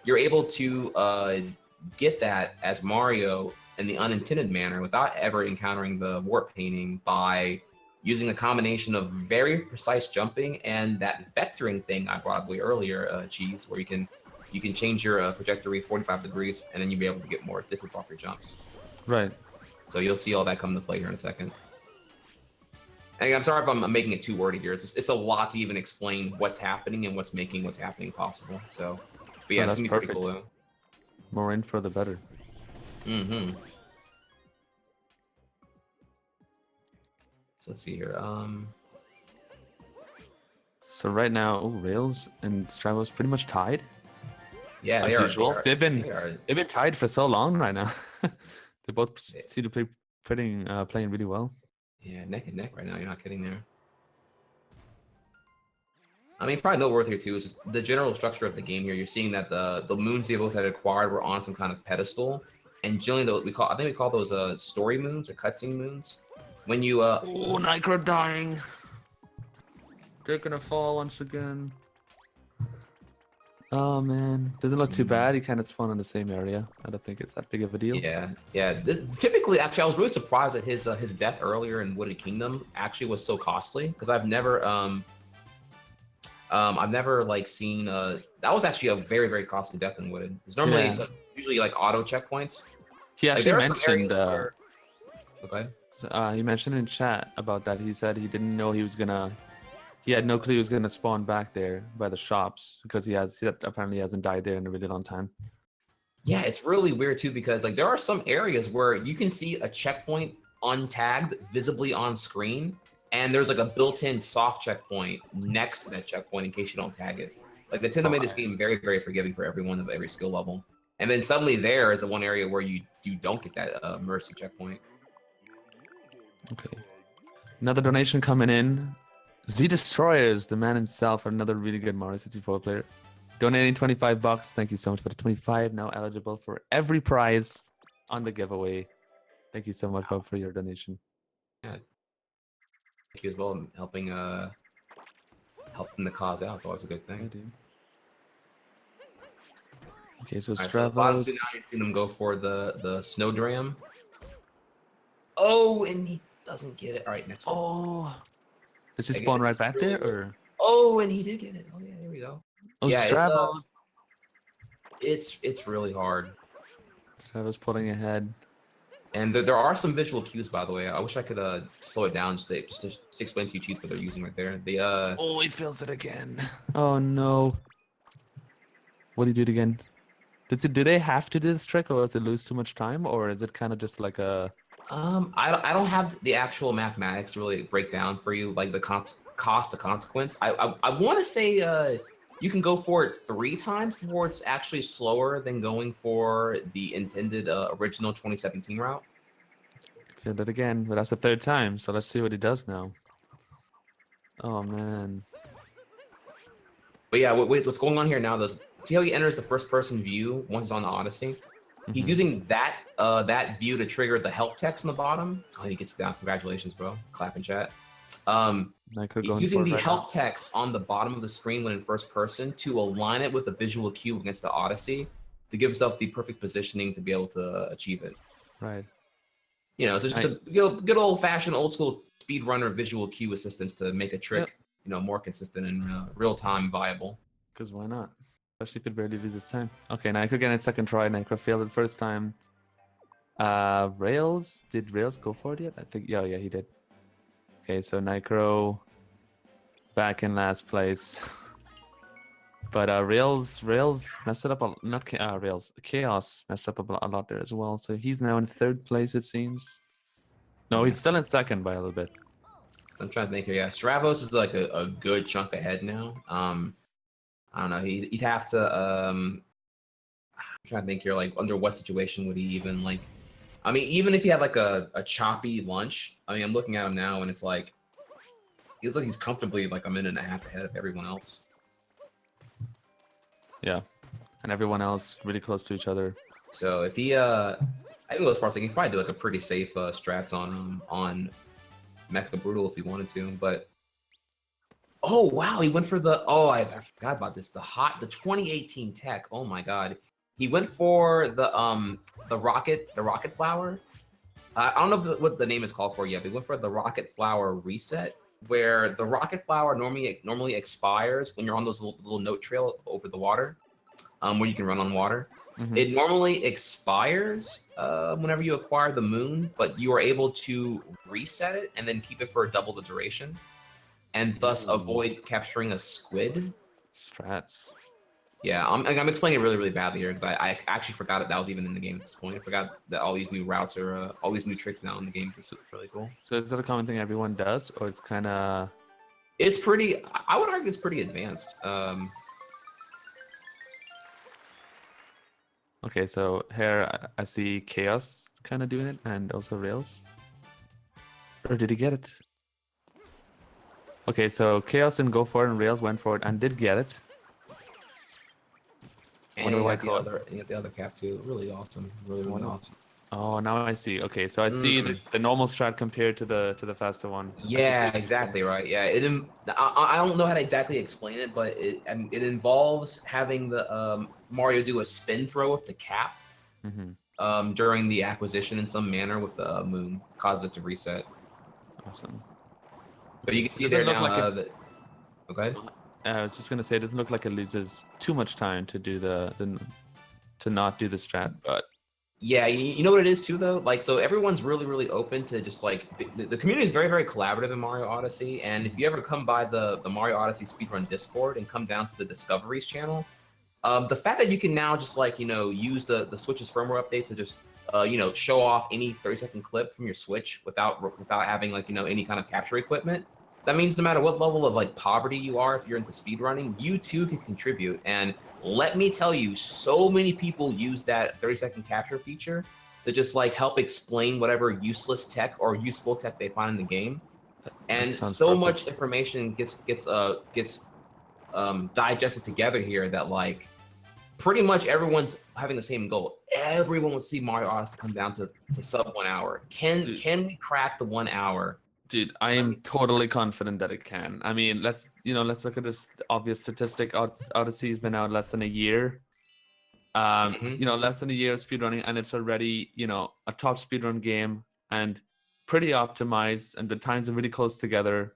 You're able to get that as Mario in the unintended manner without ever encountering the warp painting by using a combination of very precise jumping and that vectoring thing I brought up way earlier, Cheese, where you can change your trajectory 45 degrees and then you'll be able to get more distance off your jumps. Right. So you'll see all that come to play here in a second. And I'm sorry if I'm making it too wordy here. It's a lot to even explain what's happening and what's making what's happening possible. So, but yeah, it's gonna be pretty cool though. More info, the better. Mm-hmm. So let's see here. So right now, Rails and Stravo's pretty much tied. Yeah, as usual. They've been tied for so long right now. They both seem to be playing really well. Yeah, neck and neck right now. You're not kidding there. I mean, probably noteworthy here too is just the general structure of the game here. You're seeing that the moons they both had acquired were on some kind of pedestal, and generally we call those story moons or cutscene moons. When you oh, Nitro dying. They're gonna fall once again. Oh man, doesn't look too bad. He kind of spawned in the same area. I don't think it's that big of a deal. Yeah. Typically, actually, I was really surprised that his death earlier in Wooded Kingdom actually was so costly because I've never like seen that was actually a very costly death in Wooded. Because normally it's usually like auto checkpoints. He actually mentioned. Okay. He mentioned in chat about that. He said he didn't know he had no clue he was gonna spawn back there by the shops because he apparently hasn't died there in a really long time. Yeah, it's really weird too because like there are some areas where you can see a checkpoint untagged visibly on screen, and there's like a built-in soft checkpoint next to that checkpoint in case you don't tag it. Like Nintendo made this game very, very forgiving for everyone of every skill level. And then suddenly there is the one area where you don't get that mercy checkpoint. Okay. Another donation coming in. Z Destroyers, the man himself, another really good Mario 64 player. Donating 25 bucks. Thank you so much for the 25. Now eligible for every prize on the giveaway. Thank you so much, Bob, for your donation. Yeah. Thank you as well, helping the cause out. It's always a good thing. Okay, so Right, Stravos. now you've seen him go for the snow dram. Oh, and he doesn't get it. All right, next one. Oh, does he spawn right back there, or? Oh, and he did get it. Oh yeah, there we go. Oh, yeah, Stravos. It's really hard. Stravos pulling ahead. And there are some visual cues, by the way. I wish I could slow it down just to explain to you cheats what they're using right there. Oh, he fails it again. Oh no. What did he do it again? Do they have to do this trick, or does it lose too much time, or is it kind of just like a? I don't have the actual mathematics to really break down for you, like the cost of consequence. I want to say you can go for it 3 times before it's actually slower than going for the intended original 2017 route. Failed it again, but that's the 3rd time, so let's see what he does now. Oh man. But yeah, wait, what's going on here now? See how he enters the first-person view once he's on the Odyssey? He's using that view to trigger the help text on the bottom. Oh, he gets down. Congratulations, bro. Clap in chat. He's using the help text on the bottom of the screen when in first person to align it with the visual cue against the Odyssey to give himself the perfect positioning to be able to achieve it. Right. You know, so just a good old-fashioned, old-school speedrunner visual cue assistance to make a trick, you know, more consistent and real-time viable. Because why not? Especially could barely lose his time. Okay, Nyko again at 2nd try. Nyko failed it 1st time. Rails, did Rails go for it yet? I think, yeah, he did. Okay, so Nyko back in last place. But Rails messed it up Chaos messed up a lot there as well. So he's now in 3rd place, it seems. No, he's still in 2nd by a little bit. So I'm trying to think here. Yeah, Stravos is like a good chunk ahead now. I don't know. He'd have to. I'm trying to think here. Like, under what situation would he even like? I mean, even if he had like a choppy lunch. I mean, I'm looking at him now, and it's like, he looks like he's comfortably like a minute and a half ahead of everyone else. Yeah, and everyone else really close to each other. So if he, I think as far as like, he could probably do like a pretty safe strats on Mecha Brutal if he wanted to, but. Oh wow, he went for the I forgot about this. The 2018 tech. Oh my god. He went for the rocket flower. I don't know what the name is called for yet, but he went for the rocket flower reset, where the rocket flower normally expires when you're on those little note trail over the water, where you can run on water. It normally expires whenever you acquire the moon, but you are able to reset it and then keep it for double the duration. And thus avoid capturing a squid. Strats. Yeah, I'm explaining it really, really badly here because I actually forgot that was even in the game at this point. I forgot that all these new routes are all these new tricks now in the game. This was really cool. So is that a common thing everyone does, or it's kind of? It's pretty. I would argue it's pretty advanced. Okay, so here I see Chaos kind of doing it, and also Rails. Or did he get it? Okay, so Chaos didn't go for it, and Rails went for it and did get it. And you got the other cap too. Really awesome. Really awesome. Oh, now I see. Okay, so I see the normal strat compared to the faster one. Yeah, exactly right. Yeah, I don't know how to exactly explain it, but it involves having the Mario do a spin throw with the cap during the acquisition in some manner with the moon, causes it to reset. Awesome. But you can see there now that. Okay. I was just gonna say it doesn't look like it loses too much time to do to not do the strat, but. Yeah, you know what it is too though? Like, so everyone's really, really open to just like, the community is very, very collaborative in Mario Odyssey. And if you ever come by the Mario Odyssey Speedrun Discord and come down to the Discoveries channel, the fact that you can now just like, you know, use the Switch's firmware update to just show off any 30-second clip from your Switch without having like any kind of capture equipment. That means no matter what level of like poverty you are, if you're into speedrunning, you too can contribute. And let me tell you, so many people use that 30-second capture feature to just like help explain whatever useless tech or useful tech they find in the game. And so much information gets digested together here that like pretty much everyone's having the same goal. Everyone will see Mario Odyssey come down to sub 1 hour. Can we crack the 1 hour? Dude, I am totally confident that it can. I mean, let's look at this obvious statistic. Odyssey's been out less than a year. Less than a year of speedrunning, and it's already, a top speedrun game and pretty optimized, and the times are really close together.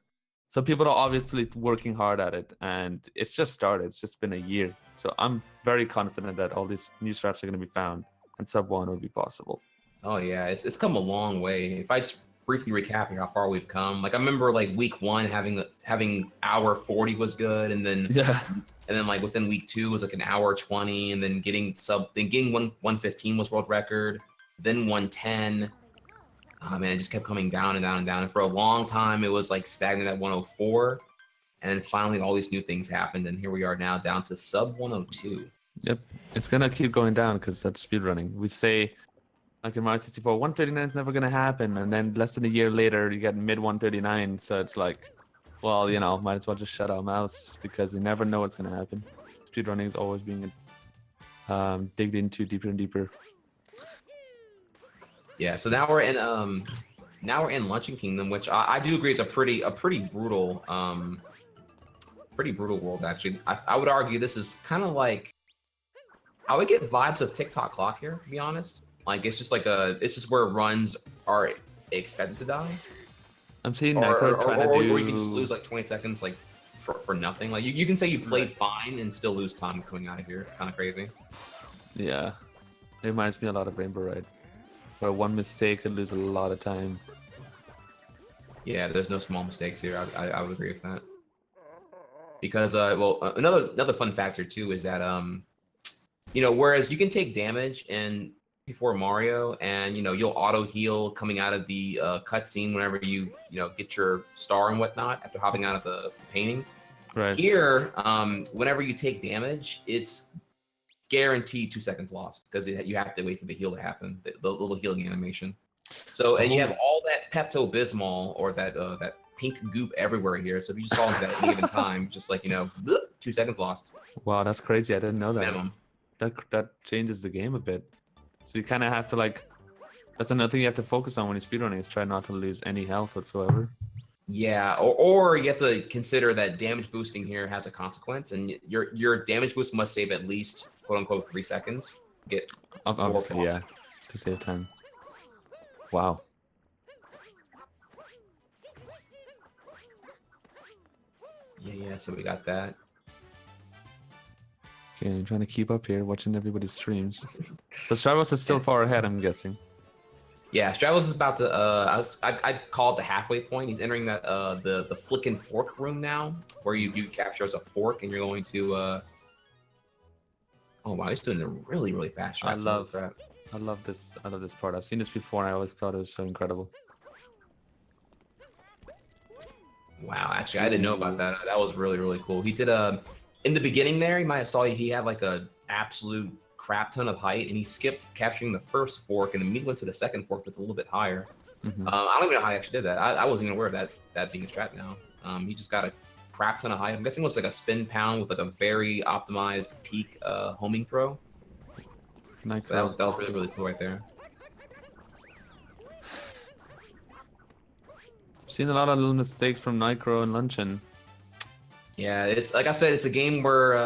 So people are obviously working hard at it, and it's just started. It's just been a year. So I'm very confident that all these new strats are going to be found, and sub 1 will be possible. Oh yeah, it's come a long way. If I just briefly recap how far we've come, like I remember like week 1 having hour 40 was good, and then like within week 2 was like an hour 20, and then getting 115 was world record, then 110. Oh man, it just kept coming down and down and down. And for a long time, it was like stagnant at 104. And then finally, all these new things happened. And here we are now down to sub 102. Yep. It's going to keep going down because that's speedrunning. We say, like in Mario 64, 139 is never going to happen. And then less than a year later, you get mid 139. So it's like, well, might as well just shut our mouths because you never know what's going to happen. Speedrunning is always being digged into deeper and deeper. Yeah, so now we're in Luncheon Kingdom, which I do agree is a pretty brutal world actually. I would argue this is kind of like, I would get vibes of TikTok Clock here, to be honest. Like it's just where runs are expected to die. I'm seeing Necro trying to do, or you can just lose like 20 seconds like for nothing. Like you can say you played fine and still lose time coming out of here. It's kind of crazy. Yeah, it reminds me a lot of Rainbow Ride, where one mistake could lose a lot of time. Yeah, there's no small mistakes here. I would agree with that. Because another fun factor too is that whereas you can take damage in 64 Mario and you'll auto heal coming out of the cutscene whenever you get your star and whatnot after hopping out of the painting. Right. Here, whenever you take damage, it's guaranteed 2 seconds lost because you have to wait for the heal to happen, the little healing animation. So, and you have all that Pepto-Bismol or that pink goop everywhere here. So if you just fall into that at any given time, just like 2 seconds lost. Wow, that's crazy. I didn't know that. Minimum. That changes the game a bit. So you kind of have to that's another thing you have to focus on when you're speedrunning is try not to lose any health whatsoever. Yeah, or you have to consider that damage boosting here has a consequence, and your damage boost must save at least quote unquote 3 seconds. Get obviously, yeah, to save time. Wow. Yeah. So we got that. Okay, I'm trying to keep up here, watching everybody's streams. So Stravos is still far ahead, I'm guessing. Yeah, Stravos is about to. I'd call it the halfway point. He's entering that the flickin' fork room now, where you capture as a fork, and you're going to. Oh wow, he's doing a really fast shot. I love this part. I've seen this before, and I always thought it was so incredible. Wow, actually, I didn't know about that. That was really cool. He did in the beginning there. You might have saw he had like a absolute crap ton of height, and he skipped capturing the first fork and immediately went to the second fork that's a little bit higher. Mm-hmm. I don't even know how he actually did that. I wasn't even aware of that being a strat now. He just got a crap ton of height. I'm guessing it was like a spin pound with like a very optimized peak homing throw. Nice. That was really cool right there. Seen a lot of little mistakes from Nicro and Luncheon. Yeah, it's like I said, it's a game where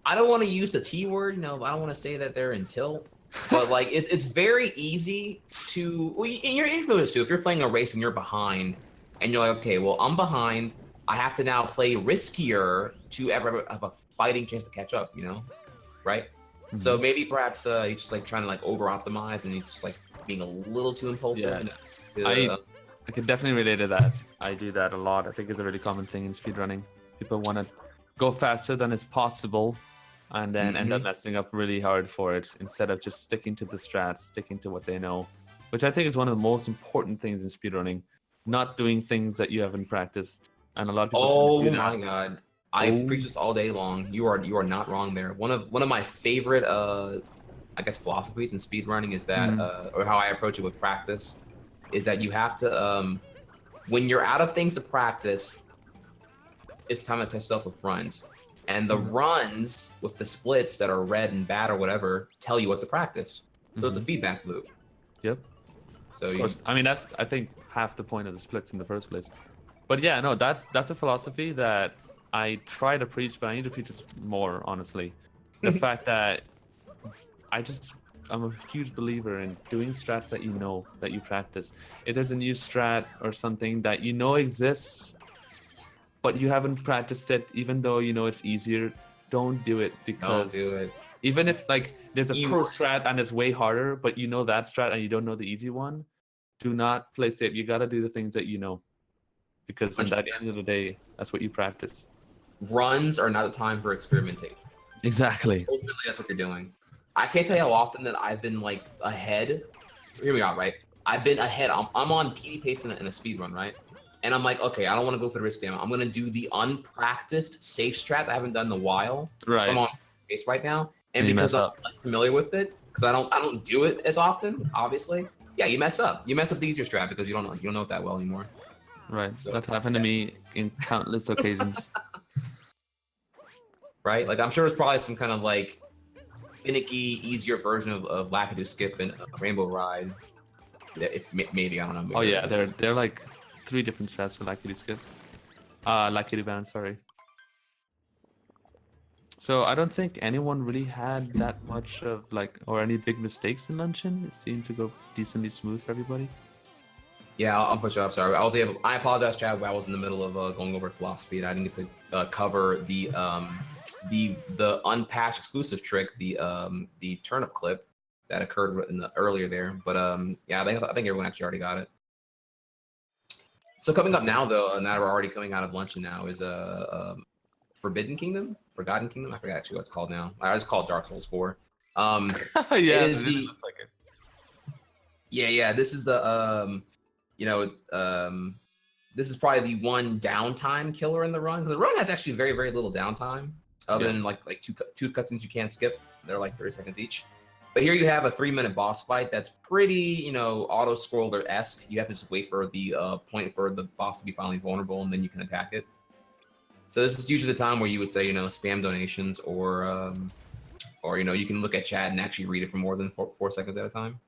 I don't want to use the T word, I don't want to say that they're in tilt, but like it's very easy to. Well, you're infamous too. If you're playing a race and you're behind, and you're like, okay, well I'm behind, I have to now play riskier to ever have a fighting chance to catch up, right? Mm-hmm. So maybe perhaps he's just like trying to like over optimize, and he's just like being a little too impulsive. Yeah. I can definitely relate to that. I do that a lot. I think it's a really common thing in speedrunning. People want to go faster than is possible, and then end up messing up really hard for it instead of just sticking to the strats, sticking to what they know, which I think is one of the most important things in speedrunning. Not doing things that you haven't practiced, and a lot of people tend to do that. Oh my god, I preach this all day long. You are not wrong there. One of my favorite I guess philosophies in speedrunning is that or how I approach it with practice is that you have to when you're out of things to practice, it's time to test stuff with runs. And the runs with the splits that are red and bad or whatever tell you what to practice. So it's a feedback loop. Yep. So of course. I mean, that's I think half the point of the splits in the first place. But yeah, no, that's a philosophy that I try to preach, but I need to preach it more, honestly. The fact that I'm a huge believer in doing strats that you know, that you practice. If there's a new strat or something that you know exists, but you haven't practiced it, even though you know it's easier, don't do it, because don't do it. Even if like there's a pro strat and it's way harder, but you know that strat and you don't know the easy one, do not play safe. You gotta do the things that you know, because at the end of the day, that's what you practice. Runs are not the time for experimentation. Exactly. Ultimately, that's what you're doing. I can't tell you how often that I've been like ahead. Hear me out, right? I've been ahead. I'm on PD pace in a speed run, right? And I'm like, okay, I don't want to go for the risk damage. I'm gonna do the unpracticed safe strat I haven't done in a while. Right. So I'm on pace right now, and because I'm unfamiliar with it, because I don't do it as often, obviously. Yeah, you mess up. You mess up the easier strat because you don't know it that well anymore. Right. So that's happened to me in countless occasions. Right? Like I'm sure it's probably some kind of like finicky, easier version of Lakitu Skip and Rainbow Ride. If maybe I don't know. Maybe oh yeah, they're like 3 different strats for Lakitu Skip. Lakitu Band, sorry. So I don't think anyone really had that much of like, or any big mistakes in Luncheon. It seemed to go decently smooth for everybody. Yeah, I'll push it up. Sorry, I apologize, Chad. I was in the middle of going over philosophy, and I didn't get to cover the unpatched exclusive trick, the turnip clip that occurred in the earlier there. But yeah, I think everyone actually already got it. So coming up now, though, now we're already coming out of Luncheon now, is Forgotten Kingdom. I forgot actually what it's called now. I just call it Dark Souls 4. Yeah, it looks like it. Yeah. This is the this is probably the one downtime killer in the run, because the run has actually very, very little downtime, other than like two cutscenes you can't skip. They're like 30 seconds each. But here you have a 3-minute boss fight that's pretty, auto-scroller-esque. You have to just wait for the point for the boss to be finally vulnerable, and then you can attack it. So this is usually the time where you would say, spam donations, or you can look at chat and actually read it for more than 4 seconds at a time.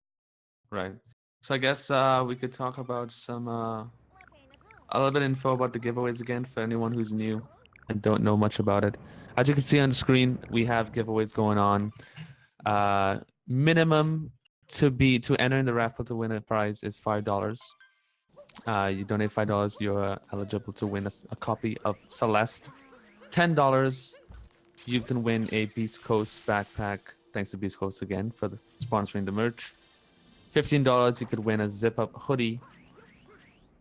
Right. So I guess we could talk about some a little bit of info about the giveaways again for anyone who's new and don't know much about it. As you can see on the screen, we have giveaways going on. Minimum to enter in the raffle to win a prize is $5. You donate $5, you're eligible to win a copy of Celeste. $10, you can win a Beast Coast backpack. Thanks to Beast Coast again for sponsoring the merch. $15, you could win a zip-up hoodie,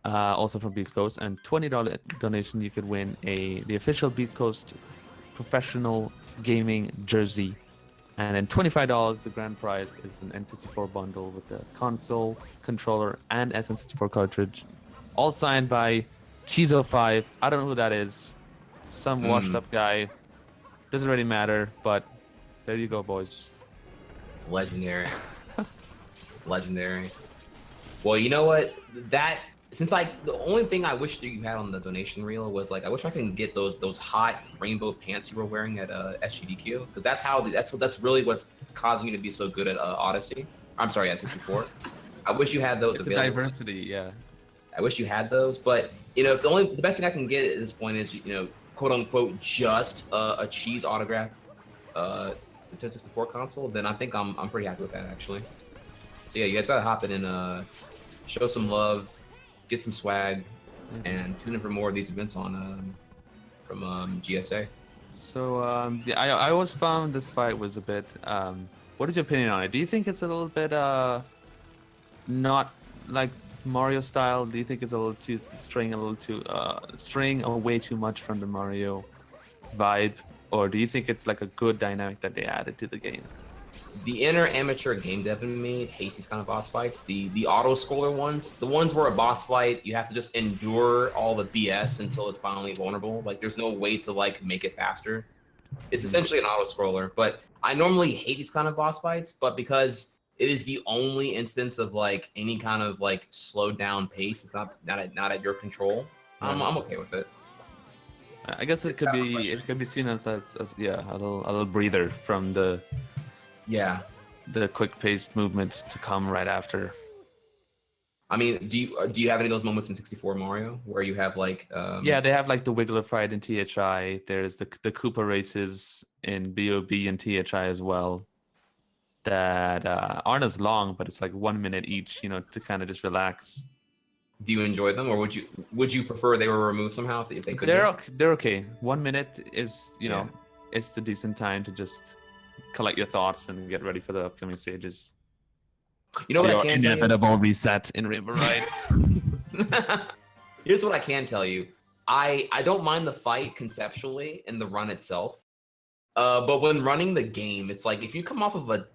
also from Beast Coast. And $20 donation, you could win the official Beast Coast professional gaming jersey. And then $25, the grand prize is an N64 bundle with the console, controller, and SM64 cartridge. All signed by Chizo5. I don't know who that is. Some washed up guy. Doesn't really matter, but there you go, boys. Legendary. Legendary. Well, you know what? Since the only thing I wish that you had on the donation reel was I wish I can get those hot rainbow pants you were wearing at SGDQ, because that's really what's causing you to be so good at Odyssey. I'm sorry, at 64. I wish you had those available. Diversity, yeah. I wish you had those, but if the best thing I can get at this point is quote unquote just a cheese autograph, the 1064 console, then I think I'm pretty happy with that actually. So yeah, you guys gotta hop in and show some love. Get some swag, and tune in for more of these events from GSA. So yeah, I always found this fight was a bit. What is your opinion on it? Do you think it's a little bit not like Mario style? Do you think it's a little too straying away too much from the Mario vibe, or do you think it's like a good dynamic that they added to the game? The inner amateur game dev in me hates these kind of boss fights. The auto scroller ones, the ones where a boss fight you have to just endure all the BS until it's finally vulnerable. Like there's no way to like make it faster. It's essentially an auto scroller. But I normally hate these kind of boss fights, but because it is the only instance of like any kind of like slowed down pace, it's not at your control. I'm okay with it. I guess it could be seen as yeah, a little breather from the quick paced movement to come right after. I mean, do you have any of those moments in 64 Mario where you have like yeah, they have like the Wiggler fight in THI. There's the Koopa races in BOB and THI as well that aren't as long, but it's like 1 minute each, you know, to kind of just relax. Do you enjoy them, or would you prefer they were removed somehow if they could? They're okay. 1 minute is, you know, it's the decent time to just collect your thoughts and get ready for the upcoming stages. You know what I can inevitable reset in Rainbow Ride. Here's what I can tell you. I don't mind the fight conceptually and the run itself. But when running the game, it's like if you come off of a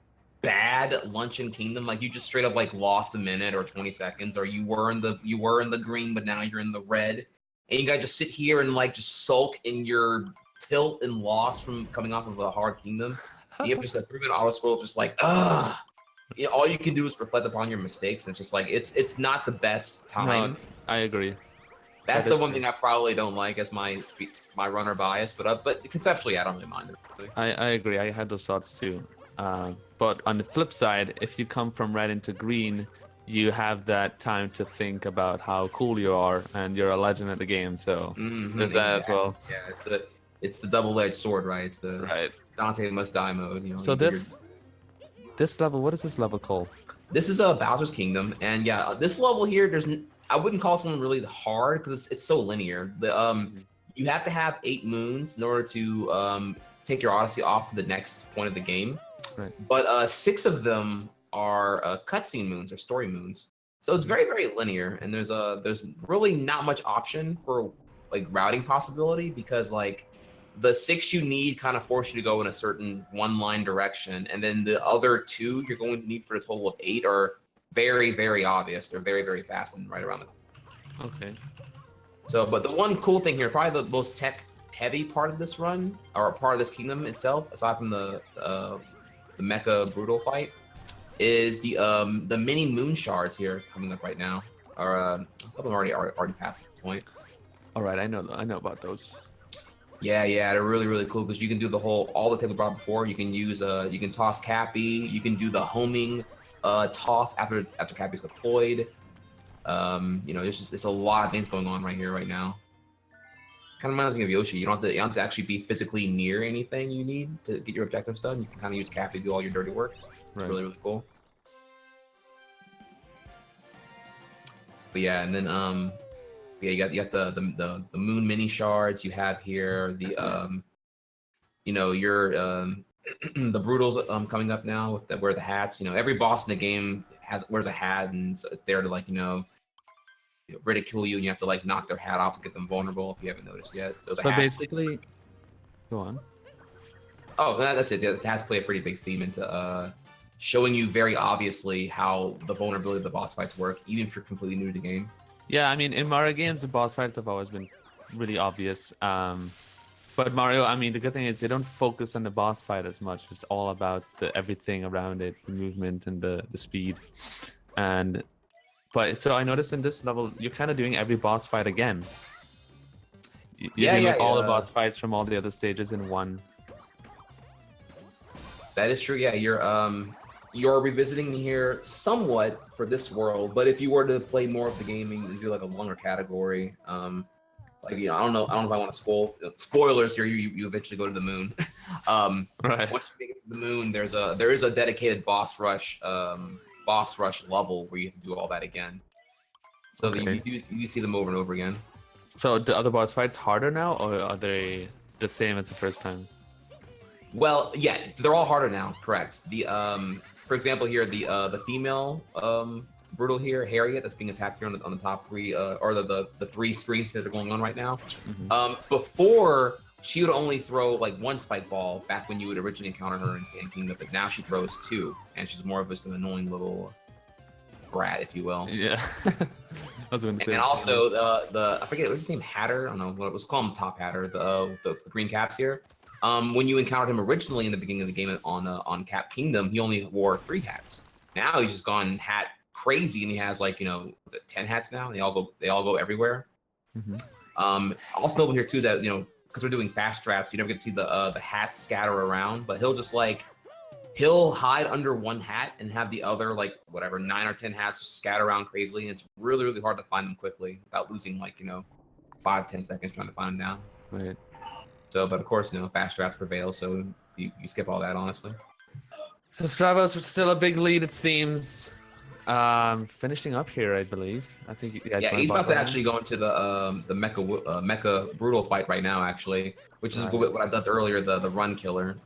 bad Luncheon Kingdom, like you just straight up like lost a minute or 20 seconds, or you were in the green but now you're in the red, and you gotta just sit here and like just sulk in your tilt and loss from coming off of a hard kingdom. You have just a 3-minute auto scroll, just like you know, all you can do is reflect upon your mistakes, and it's just like it's not the best time. No, I agree. That's the one thing I probably don't like as my runner bias, but conceptually I don't really mind it. I agree. I had those thoughts too. But on the flip side, if you come from red into green, you have that time to think about how cool you are, and you're a legend at the game. So there's that as well. Yeah, it's the double-edged sword, right? It's the Dante must die mode. You know. So this level, what is this level called? This is a Bowser's Kingdom, and yeah, this level here, I wouldn't call this one really hard because it's so linear. You have to have 8 moons in order to take your Odyssey off to the next point of the game. Right. But 6 of them are cutscene moons or story moons, so it's very, very linear, and there's really not much option for like routing possibility, because like the 6 you need kind of force you to go in a certain one-line direction, and then the other 2 you're going to need for a total of 8 are very, very obvious. They're very, very fast and right around the corner. Okay. So, but the one cool thing here, probably the most tech-heavy part of this run, or part of this kingdom itself, aside from the Mecha Brutal fight, is the mini moon shards here coming up right now. Or a couple of them already past this point. All right, I know about those. Yeah, they're really, really cool because you can do all the things we brought before. You can use you can toss Cappy. You can do the homing toss after Cappy's deployed. You know, it's a lot of things going on right now. Kind of reminds me of Yoshi. You don't have to actually be physically near anything you need to get your objectives done. You can kind of use Cappy to do all your dirty work. It's really, really cool. But yeah, and then you got the moon mini shards. You have here the you know, your the brutals coming up now with wear the hats. You know, every boss in the game wears a hat, and so it's there to like, you know, ridicule you, and you have to like knock their hat off to get them vulnerable if you haven't noticed yet. So basically, go on. Oh, that's it. The hats play a pretty big theme into showing you very obviously how the vulnerability of the boss fights work, even if you're completely new to the game. Yeah, I mean, in Mario games, the boss fights have always been really obvious. But Mario, I mean, the good thing is they don't focus on the boss fight as much. It's all about everything around it, the movement and the speed. But so I noticed in this level, you're kind of doing every boss fight again. You're doing all the boss fights from all the other stages in one. That is true. Yeah, you're revisiting here somewhat for this world, but if you were to play more of the game and do like a longer category, like, you know, I don't know if I want to spoilers here. You eventually go to the moon. Right. Once you make it to the moon, there is a dedicated boss rush level where you have to do all that again. So okay. you see them over and over again. So the other boss fights harder now, or are they the same as the first time? Well, yeah, they're all harder now. Correct. For example, here the female brutal here, Harriet, that's being attacked here on the top 3, or the 3 screens that are going on right now. Mm-hmm. Before, she would only throw like one spike ball back when you would originally encounter her in Sand Kingdom, but now she throws 2, and she's more of just an annoying little brat, if you will. Yeah. I was going to say. And also the I forget what's his name, Hatter. I don't know what it was called, Top Hatter, the green caps here. When you encountered him originally in the beginning of the game on Cap Kingdom, he only wore 3 hats. Now he's just gone hat crazy, and he has like 10 hats now. And they all go everywhere. Also notable here too that because we're doing fast drafts, you never get to see the hats scatter around, but he'll hide under one hat and have the other like whatever 9 or 10 hats just scatter around crazily, and it's really really hard to find them quickly without losing like 5-10 seconds trying to find them down. Right. So, but of course, fast drafts prevail, so you skip all that, honestly. So Stravos was still a big lead, it seems. Finishing up here, I believe. I think. Yeah, he's about to actually go into the Mecha Brutal fight right now, actually, which is what I done earlier, the Run Killer.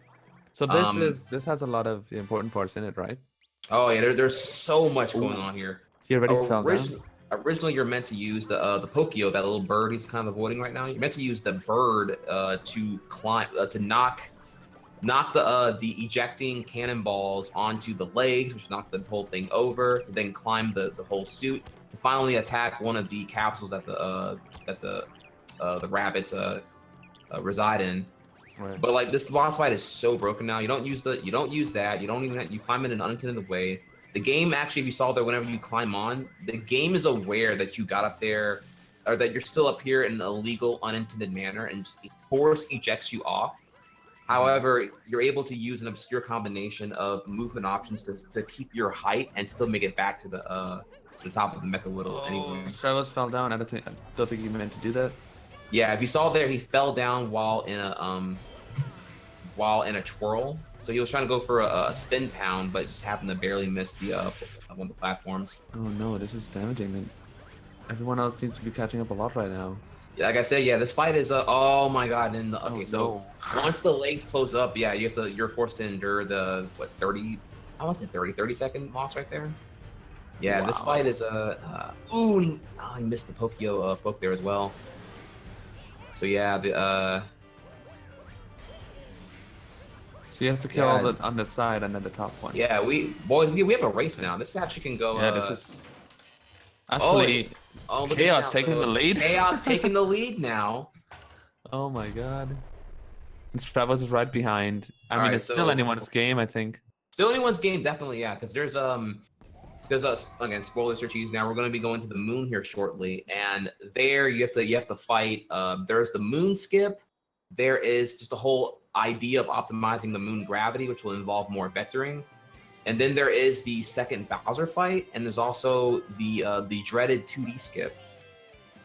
So this has a lot of important parts in it, right? Oh yeah, there's so much going on here. He already fell down. Originally, you're meant to use the Pokio, that little bird he's kind of avoiding right now. You're meant to use the bird to climb to knock the ejecting cannonballs onto the legs, which knock the whole thing over. Then climb the whole suit to finally attack one of the capsules that the rabbits reside in. Right. But like this boss fight is so broken now. You don't use that. You climb in an unintended way. The game actually, if you saw there, whenever you climb on, the game is aware that you got up there, or that you're still up here in an illegal, unintended manner, and just force ejects you off. However, you're able to use an obscure combination of movement options to keep your height and still make it back to the top of the Mecha Whittle. Anyway, Stravos fell down. I don't think he meant to do that. Yeah, if you saw there, he fell down while in a twirl. So he was trying to go for a spin pound, but just happened to barely miss one of the platforms. Oh no, this is damaging. Everyone else seems to be catching up a lot right now. Like I said, yeah, this fight is oh my god. And once the legs close up, yeah, you're forced to endure the 30 second loss right there. Yeah, wow. This fight is he missed the Pokio poke there as well. So yeah, so you have to kill all on the side and then the top one. Yeah, we have a race now. This actually can go. Yeah, this is actually Chaos taking the lead. Chaos taking the lead now. Oh my god. And Stravos is right behind. I mean, it's still anyone's game, I think. Still anyone's game, definitely, yeah. Because there's again, spoilers for cheese. Now we're going to be going to the moon here shortly, and there you have to fight. There's the moon skip. There is just a whole idea of optimizing the moon gravity, which will involve more vectoring. And then there is the second Bowser fight, and there's also the dreaded 2D skip.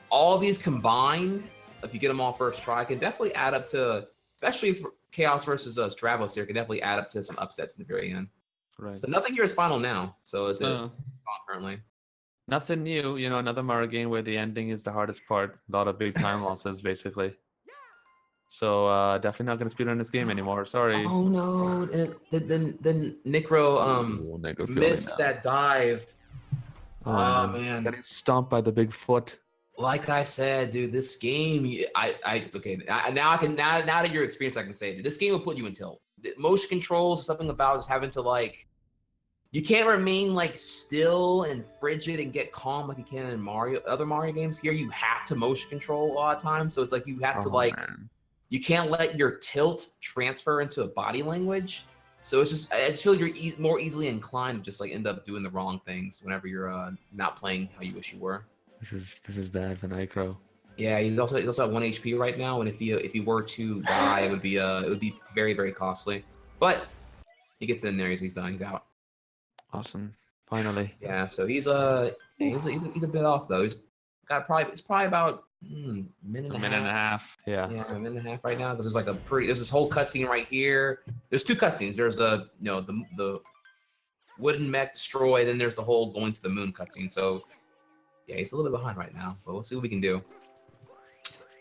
All of these combined, if you get them all first try, can definitely add up to, especially for Chaos versus Stravos here, can definitely add up to some upsets in the very end. Right. So nothing here is final now. So it's currently. Nothing new, another Mario game where the ending is the hardest part. A lot of big time losses, basically. So definitely not gonna speedrun this game anymore. Sorry. Oh no! Then Necro missed that dive. Oh man, getting stomped by the big foot. Like I said, dude, this game, now that you're experienced, I can say that this game will put you in tilt. The motion controls, something about just having to you can't remain still and frigid and get calm like you can in other Mario games. Here, you have to motion control a lot of times, so it's like you have to man. You can't let your tilt transfer into a body language. So it's just, I just feel you're more easily inclined to just end up doing the wrong things whenever you're not playing how you wish you were. This is bad for Nitro. Yeah, he's also at 1 HP right now, and if he were to die, it would be very very costly. But he gets in there, he's done, he's out. Awesome, finally. Yeah, so he's a bit off though. It's probably about minute and a half. Yeah, a minute and a half right now, because there's this whole cutscene right here. There's 2 cutscenes. There's the wooden mech destroy, then there's the whole going to the moon cutscene. So yeah, he's a little bit behind right now, but we'll see what we can do.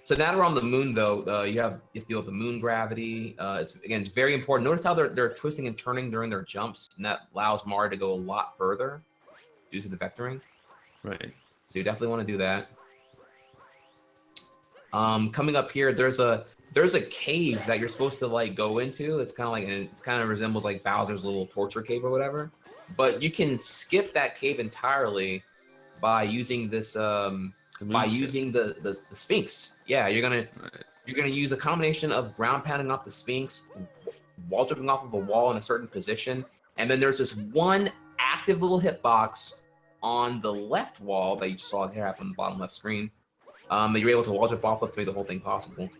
So now that we're on the moon, though, you have to deal with the moon gravity. It's very important. Notice how they're twisting and turning during their jumps, and that allows Mario to go a lot further due to the vectoring. Right. So you definitely want to do that. Coming up here, there's there's a cave that you're supposed to like go into. It's kind of like, and it's kind of resembles like Bowser's little torture cave or whatever. But you can skip that cave entirely by using this by using the Sphinx. Yeah, you're gonna use a combination of ground pounding off the Sphinx, wall jumping off of a wall in a certain position, and then there's this one active little hitbox on the left wall that you just saw here happen on the bottom left screen. That you're able to wall jump off of to make the whole thing possible.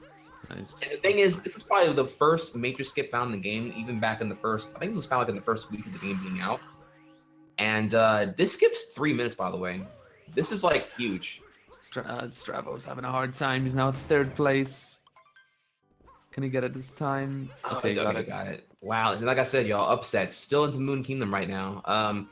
Nice. And the thing is, this is probably the first major skip found in the game, even back in the first, I think this was found like in the first week of the game being out. And this skips 3 minutes, by the way. This is like huge. Stravo's having a hard time. He's now 3rd place. Can he get it this time? Okay, got it. Wow, and like I said, y'all, upsets. Still into Moon Kingdom right now.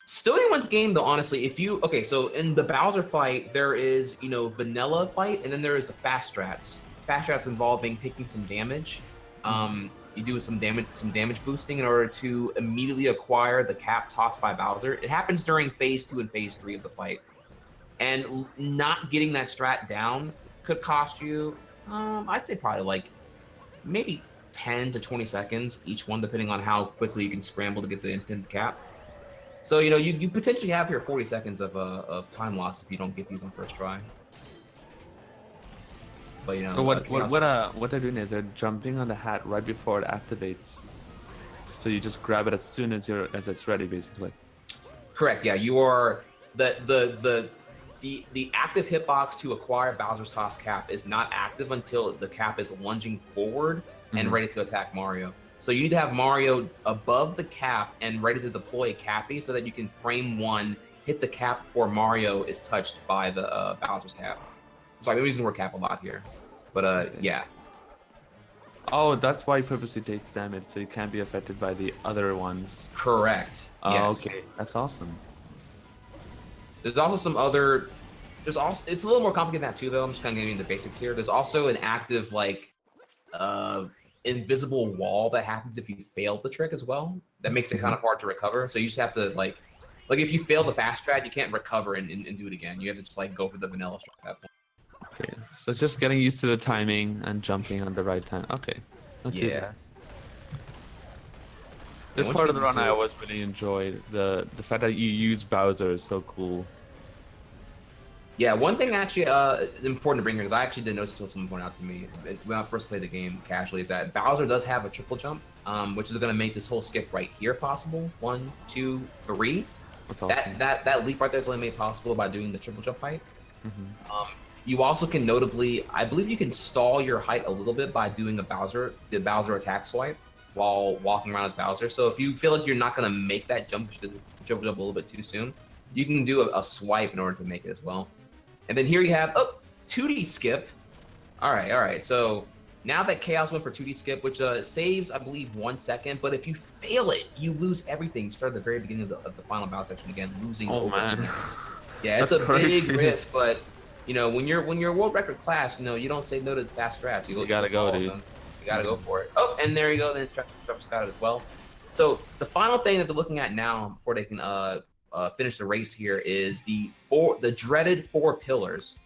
Still anyone's game though, honestly. If you so in the Bowser fight, there is vanilla fight, and then there is the fast strats. Fast strats involving taking some damage. You do some damage boosting in order to immediately acquire the cap tossed by Bowser. It happens during phase 2 and phase 3 of the fight, and not getting that strat down could cost you, I'd say probably like maybe 10 to 20 seconds each one, depending on how quickly you can scramble to get the intended cap. So you potentially have here 40 seconds of time loss if you don't get these on first try. But so what they're doing is they're jumping on the hat right before it activates. So you just grab it as soon as it's ready, basically. Correct. Yeah, you are the active hitbox to acquire Bowser's Toss cap is not active until the cap is lunging forward and ready to attack Mario. So you need to have Mario above the cap and ready to deploy Cappy so that you can frame one, hit the cap before Mario is touched by the Bowser's cap. Sorry, I'm using the word cap a lot here, but yeah. Oh, that's why he purposely takes damage, so he can't be affected by the other ones. Correct. Oh, yes. Okay, that's awesome. There's also some other. It's a little more complicated than that too, though. I'm just kind of getting into the basics here. There's also an active invisible wall that happens if you fail the trick as well. That makes it kind of hard to recover. So you just have to like if you fail the fast strat, you can't recover and do it again. You have to just like go for the vanilla strat at that point. Okay, so just getting used to the timing and jumping on the right time. Okay, not too bad. This part of the run I always really enjoyed. The fact that you use Bowser is so cool. Yeah, one thing actually important to bring here, because I actually didn't notice until someone pointed out to me when I first played the game casually, is that Bowser does have a triple jump, which is going to make this whole skip right here possible. 1, 2, 3. That's awesome. That leap right there is only made possible by doing the triple jump height. You also can notably, I believe you can stall your height a little bit by doing the Bowser attack swipe while walking around as Bowser. So if you feel like you're not going to make that jump a little bit too soon, you can do a swipe in order to make it as well. And then here you have 2D skip. All right. So now that Chaos went for 2D skip, which saves, I believe, 1 second. But if you fail it, you lose everything. You start at the very beginning of the final battle section again, losing. Oh man. Yeah, it's a big risk, but when you're world record class, you don't say no to the fast strats. You gotta go, dude. You gotta go for it. Oh, and there you go. Then Travis got it as well. So the final thing that they're looking at now before they can finish the race here is the dreaded 4 pillars.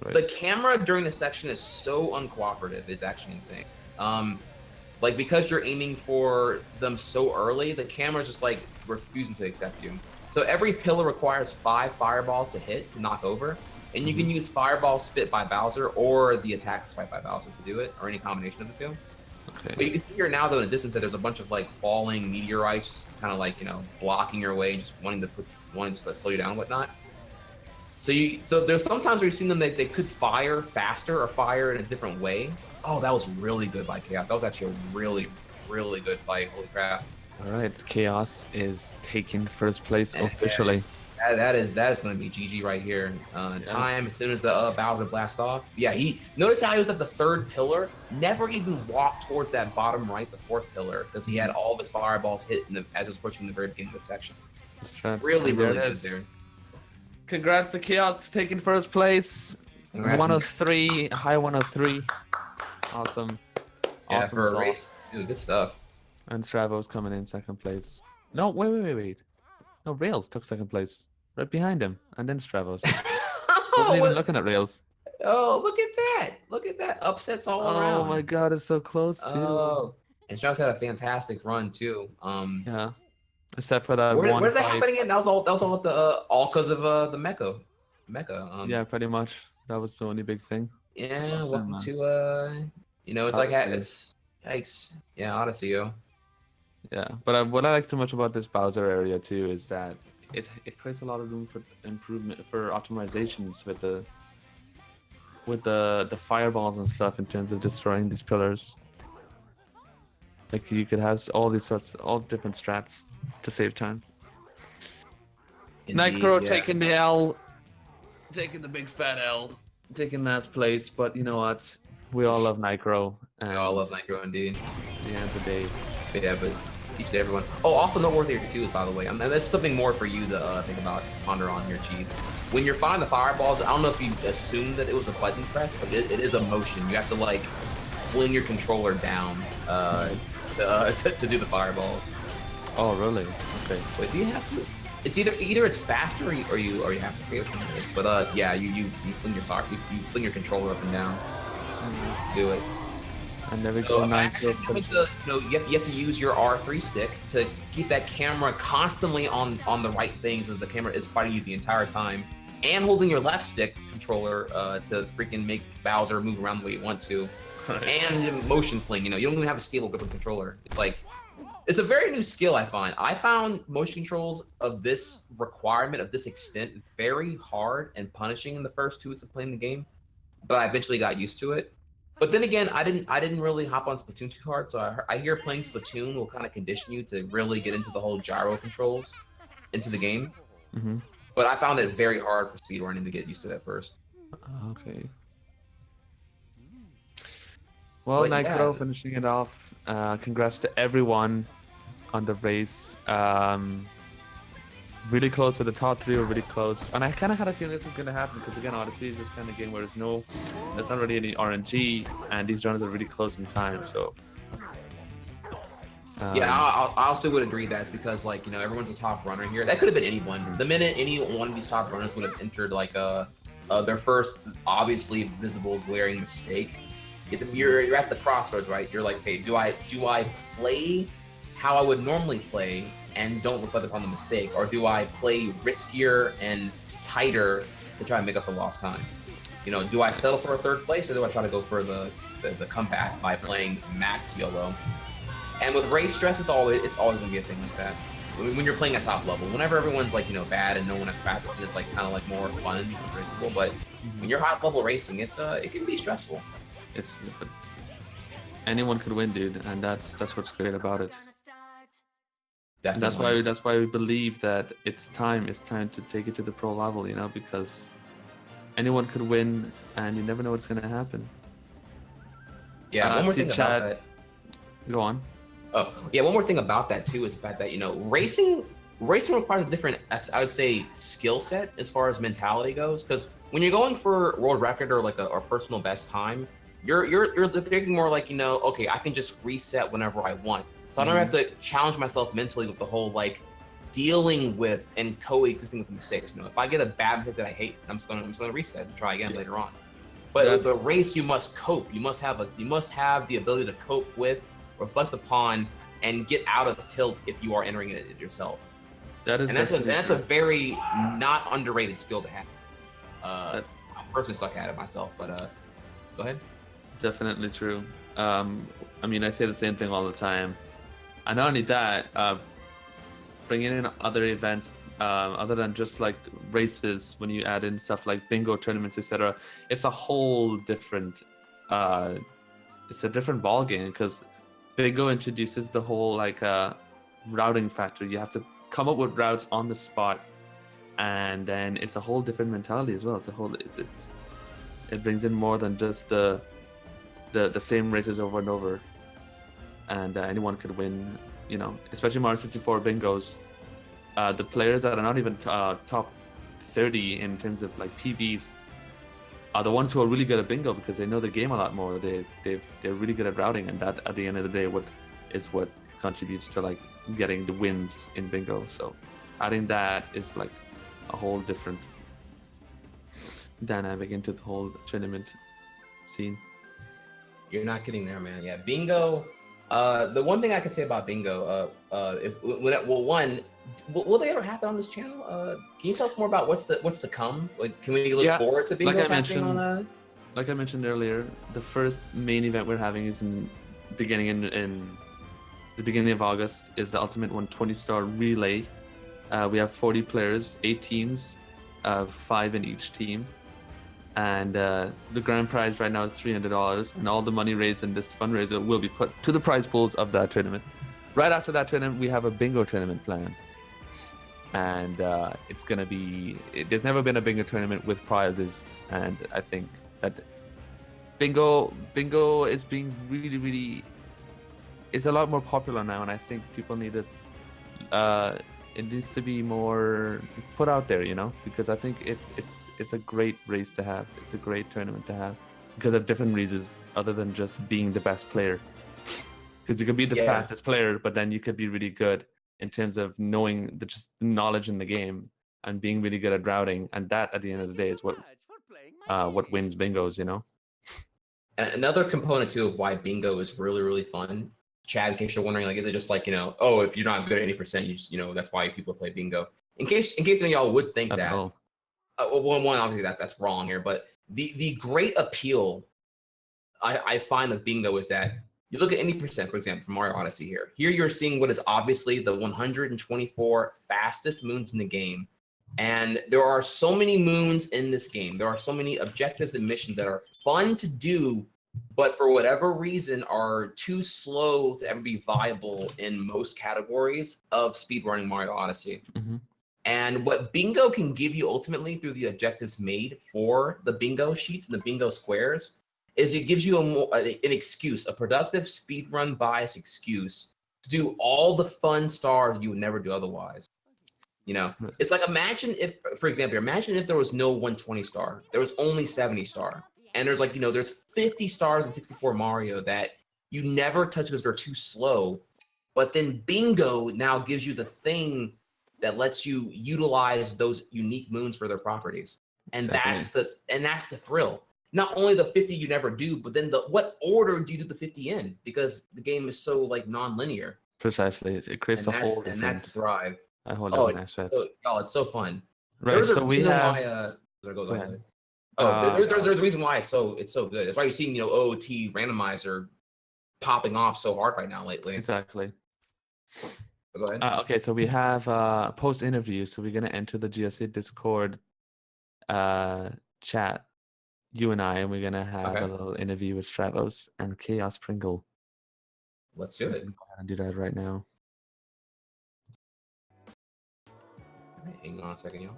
Right. The camera during this section is so uncooperative. It's actually insane. Because you're aiming for them so early, the camera's just like refusing to accept you. So every pillar requires 5 fireballs to hit to knock over. And you can use Fireball Spit by Bowser or the Attack Swipe by Bowser to do it, or any combination of the two. Okay. But you can see here now, though, in the distance, that there's a bunch of falling meteorites, kind of blocking your way, just wanting to slow you down and whatnot. So there's sometimes where you've seen them they could fire faster or fire in a different way. Oh, that was really good by Chaos. That was actually a really, really good fight. Holy crap! All right, Chaos is taking first place officially. That is going to be GG right here. Time as soon as the Bowser blasts off. Yeah, notice how he was at the 3rd pillar, never even walked towards that bottom right, the 4th pillar, because he had all of his fireballs hit as he was pushing the very beginning of the section. Really good there. Congrats to Chaos taking first place. 103, high 103. Awesome. Yeah, awesome for a race. Dude, good stuff. And Stravo's coming in 2nd place. No, wait. No, Rails took 2nd place. Right behind him, and then Stravos. Wasn't even looking at Rails. Oh, look at that! Look at that! Upsets all Oh around. my god, it's so close too. Oh, and Strauss had a fantastic run too. Yeah, except for that Where one did that fight. happen again? That was all at the all because of the Mecha. Mecha. Yeah, pretty much. That was the only big thing. Yeah. Awesome, Welcome man. to it's like Odyssey. it's yikes. Yeah, Odyssey. Yo. Yeah, but what I like so much about this Bowser area too is that it creates a lot of room for improvement for optimizations with the fireballs and stuff in terms of destroying these pillars. Like you could have all different strats to save time. Indeed, Nightcrow yeah. taking the L, taking the big fat L, taking last place. But you know what? We all love Nightcrow. And We all love Nitro indeed. at the end of the day, Yeah, but each to everyone. Oh, also noteworthy here too, by the way. I mean, that's something more for you to think about, ponder on here, Cheese. When you're firing the fireballs, I don't know if you assumed that it was a button press, but it is a motion. You have to like fling your controller down to do the fireballs. oh really? Okay. Wait, do you have to? It's either it's faster or you have to create it. But yeah, you fling your you fling your controller up and down. Do it. I never So go imagine Nightcrow. having to, you have to use your R3 stick to keep that camera constantly on the right things as the camera is fighting you the entire time, and holding your left stick controller to freaking make Bowser move around the way you want to, and motion fling. You don't even have a stable grip of the controller. It's a very new skill, I find. I found motion controls of this requirement, of this extent, very hard and punishing in the first 2 weeks of playing the game, but I eventually got used to it. But then again, I didn't really hop on Splatoon too hard, so I hear playing Splatoon will kind of condition you to really get into the whole gyro controls into the game. Mm-hmm. But I found it very hard for speedrunning to get used to it at first. Okay. Well, But yeah. Nightcrow finishing it off. Congrats to everyone on the race. Really close for the top 3 were really close. And I kind of had a feeling this was going to happen because, again, Odyssey is this kind of game where there's not really any RNG, and these runs are really close in time, so... Yeah, I also would agree that's because, like, everyone's a top runner here. That could have been anyone. The minute any one of these top runners would have entered, like, their first, obviously visible, glaring mistake, you're at the crossroads, right? You're like, hey, do I play how I would normally play and don't reflect upon the mistake, or do I play riskier and tighter to try and make up the lost time? Do I settle for a 3rd place, or do I try to go for the comeback by playing max YOLO? And with race stress, it's always gonna be a thing like that. When you're playing at top level, whenever everyone's like bad and no one has practice, and it's like kind of like more fun and predictable. But when you're high level racing, it can be stressful. Anyone could win, dude, and that's what's great about it. And Definitely. that's why we believe that it's time to take it to the pro level, because anyone could win, and you never know what's gonna happen. Yeah, one more see thing Chad. about that. Go on. Oh, yeah, one more thing about that too is the fact that racing requires a different, I would say, skill set as far as mentality goes. Because when you're going for world record or like a personal best time, you're thinking more like okay, I can just reset whenever I want. So I don't have to challenge myself mentally with the whole like dealing with and coexisting with the mistakes. If I get a bad mistake that I hate, I'm just gonna reset and try again later on. But with the race, you must cope. You must have the ability to cope with, reflect upon, and get out of tilt if you are entering it yourself. That's a very not underrated skill to have. I personally suck at it myself, but go ahead. Definitely true. I mean, I say the same thing all the time. And not only that, bringing in other events other than just like races, when you add in stuff like bingo tournaments, etc., it's a whole different it's a different ball game, because bingo introduces the whole like routing factor. You have to come up with routes on the spot, and then it's a whole different mentality as well. It brings in more than just the same races over and over, and anyone could win. Especially Mario 64 bingos. The players that are not even top 30 in terms of like PBs are the ones who are really good at bingo, because they know the game a lot more. They're really good at routing, and that at the end of the day what contributes to like getting the wins in bingo. So adding that is like a whole different dynamic into the whole tournament scene. You're not getting there, man. Yeah, bingo. The one thing I could say about bingo, will they ever happen on this channel? Can you tell us more about what's to come? Like, can we look forward to bingo happening on? Like I mentioned earlier, the first main event we're having is in the beginning of August. Is the Ultimate 120-star relay. We have 40 players, 8 teams, 5 in each team. And the grand prize right now is $300, and all the money raised in this fundraiser will be put to the prize pools of that tournament. Right after that tournament, we have a bingo tournament planned, and it's gonna be. There's never been a bingo tournament with prizes, and I think that bingo is being really. It's a lot more popular now, and I think people need it. It needs to be more put out there, because I think it's a great race to have. It's a great tournament to have because of different reasons other than just being the best player. Because you could be the fastest player, but then you could be really good in terms of knowing just knowledge in the game and being really good at routing, and that at the end of the day is what wins bingos. Another component too of why bingo is really fun. Chad, in case you're wondering, like, is it just like, oh, if you're not good at 80%, you just, that's why people play bingo. In case any of y'all would think that, one, obviously that's wrong here, but the great appeal I find of bingo is that you look at any percent, for example, from Mario Odyssey here. Here you're seeing what is obviously the 124 fastest moons in the game. And there are so many moons in this game. There are so many objectives and missions that are fun to do, but for whatever reason are too slow to ever be viable in most categories of speedrunning Mario Odyssey. Mm-hmm. And what bingo can give you ultimately through the objectives made for the bingo sheets and the bingo squares is it gives you an excuse, a productive speedrun bias excuse to do all the fun stars you would never do otherwise. It's like, imagine if, for example, there was no 120 star, there was only 70 star. And there's like, there's 50 stars in 64 Mario that you never touch because they're too slow. But then bingo now gives you the thing that lets you utilize those unique moons for their properties. And that's the thrill. Not only the 50 you never do, but then what order do you do the 50 in? Because the game is so like non-linear. Precisely. It creates a whole different... And that's Thrive. It's so fun. Right. There's so we have. Go ahead. There's a reason why it's so good. That's why you're seeing OOT randomizer popping off so hard right now lately. Exactly. Go ahead. Okay, so we have post interview. So we're gonna enter the GSA Discord chat, you and I, and we're gonna have a little interview with Stravos and Chaos Pringle. Let's do it. Go ahead and do that right now. Hang on a second, y'all.